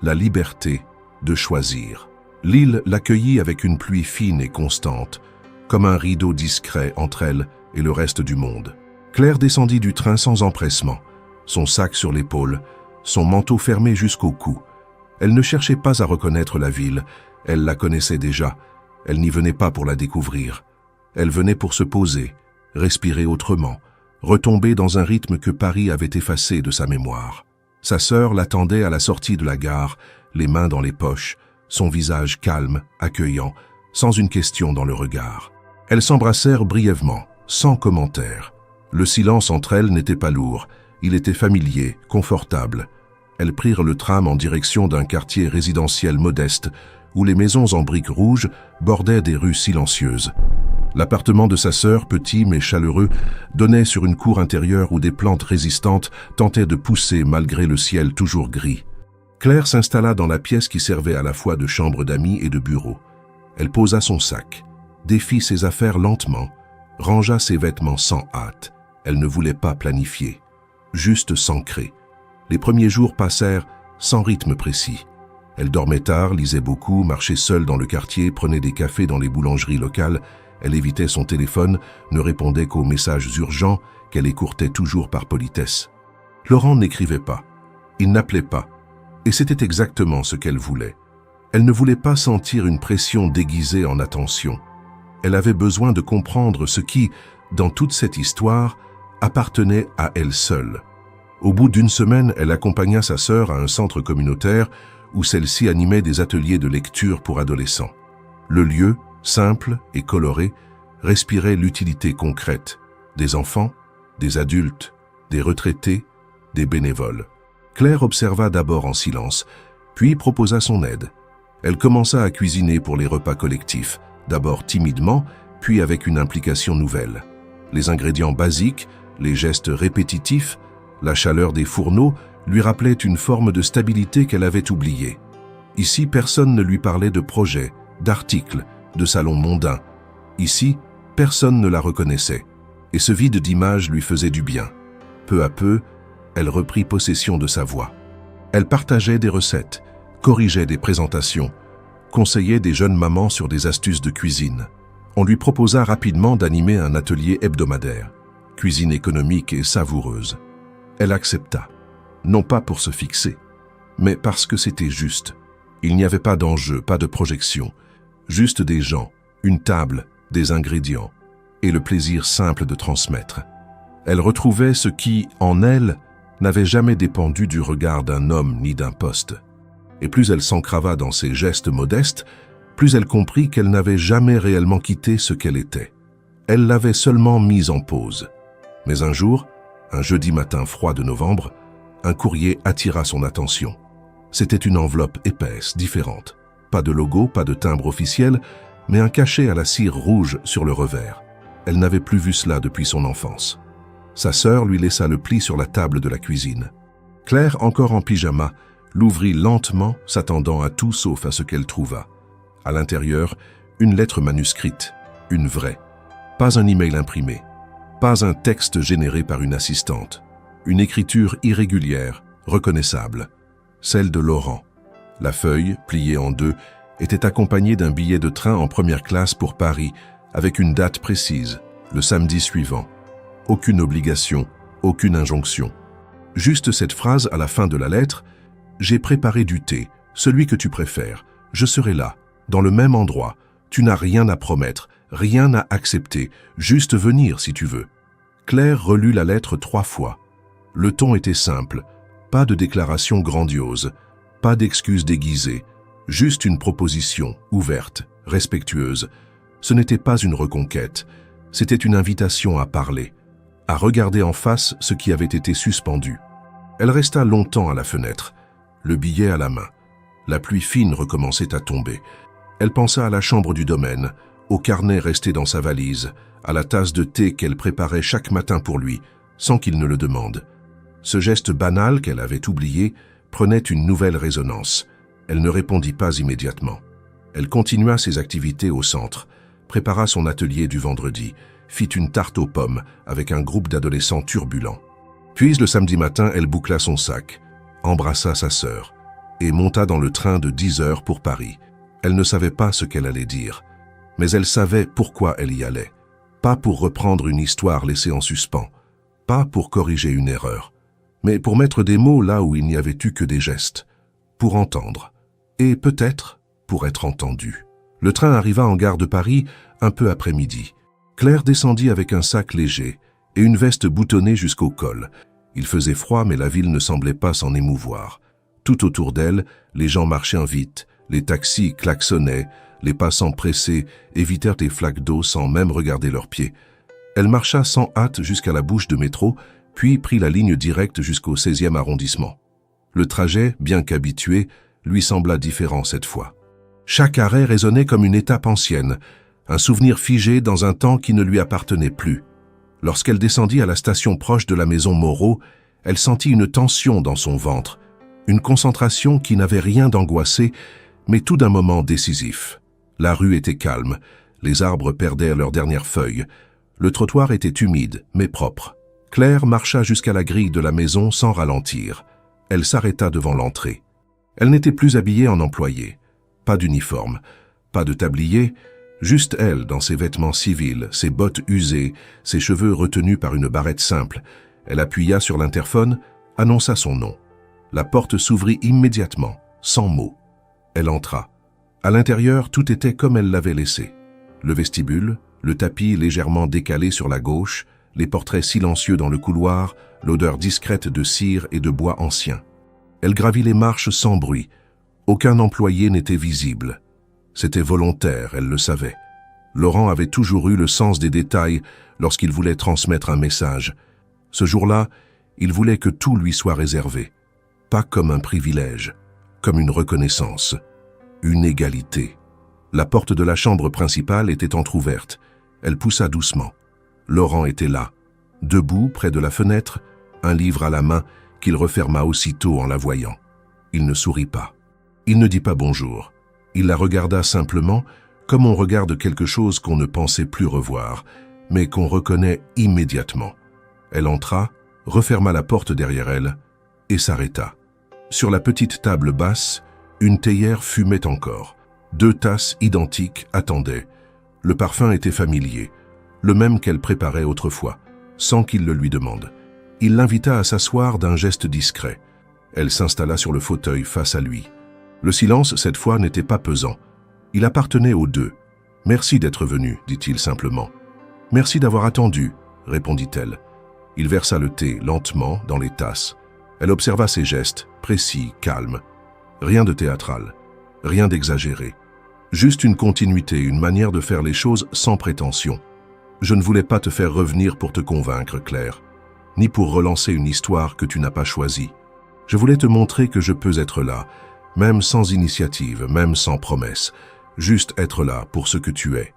Speaker 1: la liberté de choisir. L'île l'accueillit avec une pluie fine et constante, comme un rideau discret entre elle et le reste du monde. Claire descendit du train sans empressement, son sac sur l'épaule, son manteau fermé jusqu'au cou. Elle ne cherchait pas à reconnaître la ville, elle la connaissait déjà, elle n'y venait pas pour la découvrir. Elle venait pour se poser, respirer autrement, retomber dans un rythme que Paris avait effacé de sa mémoire. Sa sœur l'attendait à la sortie de la gare, les mains dans les poches, son visage calme, accueillant, sans une question dans le regard. Elles s'embrassèrent brièvement, sans commentaire. Le silence entre elles n'était pas lourd, il était familier, confortable. Elles prirent le tram en direction d'un quartier résidentiel modeste, où les maisons en briques rouges bordaient des rues silencieuses. L'appartement de sa sœur, petit mais chaleureux, donnait sur une cour intérieure où des plantes résistantes tentaient de pousser malgré le ciel toujours gris. Claire s'installa dans la pièce qui servait à la fois de chambre d'amis et de bureau. Elle posa son sac, défit ses affaires lentement, rangea ses vêtements sans hâte. Elle ne voulait pas planifier, juste s'ancrer. Les premiers jours passèrent sans rythme précis. Elle dormait tard, lisait beaucoup, marchait seule dans le quartier, prenait des cafés dans les boulangeries locales. Elle évitait son téléphone, ne répondait qu'aux messages urgents qu'elle écourtait toujours par politesse. Laurent n'écrivait pas, il n'appelait pas, et c'était exactement ce qu'elle voulait. Elle ne voulait pas sentir une pression déguisée en attention. Elle avait besoin de comprendre ce qui, dans toute cette histoire, appartenait à elle seule. Au bout d'une semaine, elle accompagna sa sœur à un centre communautaire où celle-ci animait des ateliers de lecture pour adolescents. Le lieu, simple et coloré, respirait l'utilité concrète des enfants, des adultes, des retraités, des bénévoles. Claire observa d'abord en silence, puis proposa son aide. Elle commença à cuisiner pour les repas collectifs, d'abord timidement, puis avec une implication nouvelle. Les ingrédients basiques, les gestes répétitifs, la chaleur des fourneaux lui rappelaient une forme de stabilité qu'elle avait oubliée. Ici, personne ne lui parlait de projets, d'articles, de salons mondains. Ici, personne ne la reconnaissait, et ce vide d'image lui faisait du bien. Peu à peu, elle reprit possession de sa voix. Elle partageait des recettes, corrigeait des présentations, conseillait des jeunes mamans sur des astuces de cuisine. On lui proposa rapidement d'animer un atelier hebdomadaire, cuisine économique et savoureuse. Elle accepta, non pas pour se fixer, mais parce que c'était juste. Il n'y avait pas d'enjeu, pas de projection, juste des gens, une table, des ingrédients, et le plaisir simple de transmettre. Elle retrouvait ce qui, en elle, n'avait jamais dépendu du regard d'un homme ni d'un poste. Et plus elle s'encrava dans ses gestes modestes, plus elle comprit qu'elle n'avait jamais réellement quitté ce qu'elle était. Elle l'avait seulement mise en pause. Mais un jour, un jeudi matin froid de novembre, un courrier attira son attention. C'était une enveloppe épaisse, différente. Pas de logo, pas de timbre officiel, mais un cachet à la cire rouge sur le revers. Elle n'avait plus vu cela depuis son enfance. Sa sœur lui laissa le pli sur la table de la cuisine. Claire, encore en pyjama, l'ouvrit lentement, s'attendant à tout sauf à ce qu'elle trouva. À l'intérieur, une lettre manuscrite, une vraie. Pas un email imprimé, pas un texte généré par une assistante. Une écriture irrégulière, reconnaissable, celle de Laurent. La feuille, pliée en deux, était accompagnée d'un billet de train en première classe pour Paris, avec une date précise, le samedi suivant. Aucune obligation, aucune injonction. Juste cette phrase à la fin de la lettre: « J'ai préparé du thé, celui que tu préfères. Je serai là, dans le même endroit. Tu n'as rien à promettre, rien à accepter, juste venir si tu veux. » Claire relut la lettre 3 fois. Le ton était simple, pas de déclaration grandiose, pas d'excuses déguisées, juste une proposition, ouverte, respectueuse. Ce n'était pas une reconquête, c'était une invitation à parler, à regarder en face ce qui avait été suspendu. Elle resta longtemps à la fenêtre, le billet à la main. La pluie fine recommençait à tomber. Elle pensa à la chambre du domaine, au carnet resté dans sa valise, à la tasse de thé qu'elle préparait chaque matin pour lui, sans qu'il ne le demande. Ce geste banal qu'elle avait oublié prenait une nouvelle résonance. Elle ne répondit pas immédiatement. Elle continua ses activités au centre, prépara son atelier du vendredi, fit une tarte aux pommes avec un groupe d'adolescents turbulents. Puis le samedi matin, elle boucla son sac, embrassa sa sœur et monta dans le train de 10 heures pour Paris. Elle ne savait pas ce qu'elle allait dire, mais elle savait pourquoi elle y allait. Pas pour reprendre une histoire laissée en suspens, pas pour corriger une erreur, mais pour mettre des mots là où il n'y avait eu que des gestes, pour entendre, et peut-être pour être entendue. Le train arriva en gare de Paris un peu après midi. Claire descendit avec un sac léger et une veste boutonnée jusqu'au col. Il faisait froid, mais la ville ne semblait pas s'en émouvoir. Tout autour d'elle, les gens marchaient vite, les taxis klaxonnaient, les passants pressés évitèrent les flaques d'eau sans même regarder leurs pieds. Elle marcha sans hâte jusqu'à la bouche de métro, puis prit la ligne directe jusqu'au 16e arrondissement. Le trajet, bien qu'habitué, lui sembla différent cette fois. Chaque arrêt résonnait comme une étape ancienne, un souvenir figé dans un temps qui ne lui appartenait plus. Lorsqu'elle descendit à la station proche de la maison Moreau, elle sentit une tension dans son ventre, une concentration qui n'avait rien d'angoissé, mais tout d'un moment décisif. La rue était calme, les arbres perdaient leurs dernières feuilles, le trottoir était humide, mais propre. Claire marcha jusqu'à la grille de la maison sans ralentir. Elle s'arrêta devant l'entrée. Elle n'était plus habillée en employée. Pas d'uniforme, pas de tablier, juste elle dans ses vêtements civils, ses bottes usées, ses cheveux retenus par une barrette simple. Elle appuya sur l'interphone, annonça son nom. La porte s'ouvrit immédiatement, sans mots. Elle entra. À l'intérieur, tout était comme elle l'avait laissé. Le vestibule, le tapis légèrement décalé sur la gauche, les portraits silencieux dans le couloir, l'odeur discrète de cire et de bois ancien. Elle gravit les marches sans bruit. Aucun employé n'était visible. C'était volontaire, elle le savait. Laurent avait toujours eu le sens des détails lorsqu'il voulait transmettre un message. Ce jour-là, il voulait que tout lui soit réservé. Pas comme un privilège, comme une reconnaissance, une égalité. La porte de la chambre principale était entr'ouverte. Elle poussa doucement. Laurent était là, debout près de la fenêtre, un livre à la main qu'il referma aussitôt en la voyant. Il ne sourit pas. Il ne dit pas bonjour. Il la regarda simplement, comme on regarde quelque chose qu'on ne pensait plus revoir, mais qu'on reconnaît immédiatement. Elle entra, referma la porte derrière elle et s'arrêta. Sur la petite table basse, une théière fumait encore. 2 tasses identiques attendaient. Le parfum était familier, le même qu'elle préparait autrefois, sans qu'il le lui demande. Il l'invita à s'asseoir d'un geste discret. Elle s'installa sur le fauteuil face à lui. Le silence, cette fois, n'était pas pesant. Il appartenait aux deux. « Merci d'être venu, dit-il simplement. « Merci d'avoir attendu, répondit-elle. Il versa le thé lentement dans les tasses. Elle observa ses gestes, précis, calmes. Rien de théâtral, rien d'exagéré. Juste une continuité, une manière de faire les choses sans prétention. Je ne voulais pas te faire revenir pour te convaincre, Claire, ni pour relancer une histoire que tu n'as pas choisie. Je voulais te montrer que je peux être là, même sans initiative, même sans promesse, juste être là pour ce que tu es.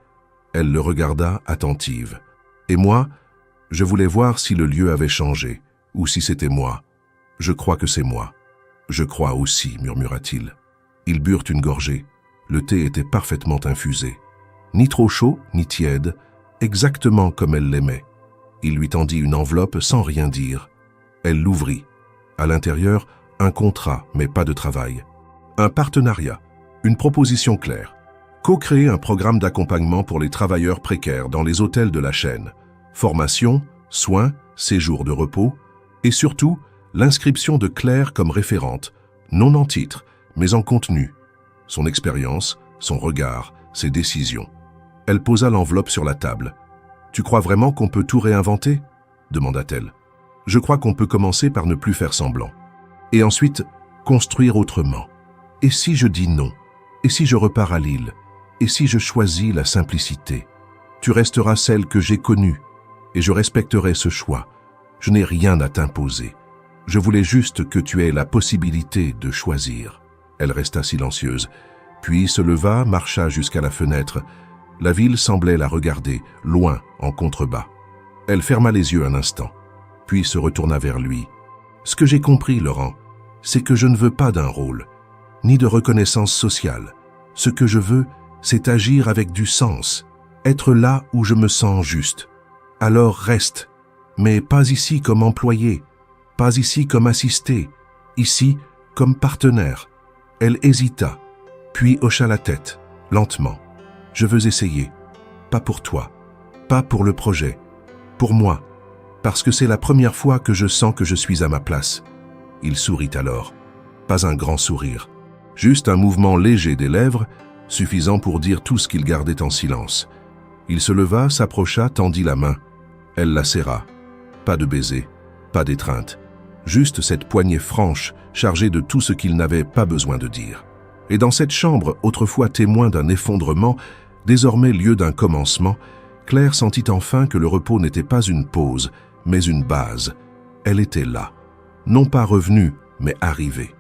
Speaker 1: Elle le regarda attentive. Et moi, je voulais voir si le lieu avait changé, ou si c'était moi. Je crois que c'est moi. Je crois aussi, murmura-t-il. Ils burent une gorgée. Le thé était parfaitement infusé. Ni trop chaud, ni tiède, exactement comme elle l'aimait. Il lui tendit une enveloppe sans rien dire. Elle l'ouvrit. À l'intérieur, un contrat, mais pas de travail. Un partenariat, une proposition claire. Co-créer un programme d'accompagnement pour les travailleurs précaires dans les hôtels de la chaîne. Formation, soins, séjours de repos et surtout l'inscription de Claire comme référente, non en titre, mais en contenu. Son expérience, son regard, ses décisions. Elle posa l'enveloppe sur la table. « Tu crois vraiment qu'on peut tout réinventer ?» demanda-t-elle. « Je crois qu'on peut commencer par ne plus faire semblant. Et ensuite, construire autrement. Et si je dis non? Et si je repars à Lille? Et si je choisis la simplicité? Tu resteras celle que j'ai connue, et je respecterai ce choix. Je n'ai rien à t'imposer. Je voulais juste que tu aies la possibilité de choisir. » Elle resta silencieuse, puis se leva, marcha jusqu'à la fenêtre. La ville semblait la regarder, loin, en contrebas. Elle ferma les yeux un instant, puis se retourna vers lui. « Ce que j'ai compris, Laurent, c'est que je ne veux pas d'un rôle, ni de reconnaissance sociale. Ce que je veux, c'est agir avec du sens, être là où je me sens juste. Alors reste, mais pas ici comme employé, pas ici comme assisté, ici comme partenaire. » Elle hésita, puis hocha la tête, lentement. « Je veux essayer. Pas pour toi, pas pour le projet, pour moi, parce que c'est la première fois que je sens que je suis à ma place. » Il sourit alors. Pas un grand sourire, juste un mouvement léger des lèvres, suffisant pour dire tout ce qu'il gardait en silence. Il se leva, s'approcha, tendit la main. Elle la serra. Pas de baiser, pas d'étreinte. Juste cette poignée franche, chargée de tout ce qu'il n'avait pas besoin de dire. Et dans cette chambre, autrefois témoin d'un effondrement, désormais lieu d'un commencement, Claire sentit enfin que le repos n'était pas une pause, mais une base. Elle était là. Non pas revenue, mais arrivée.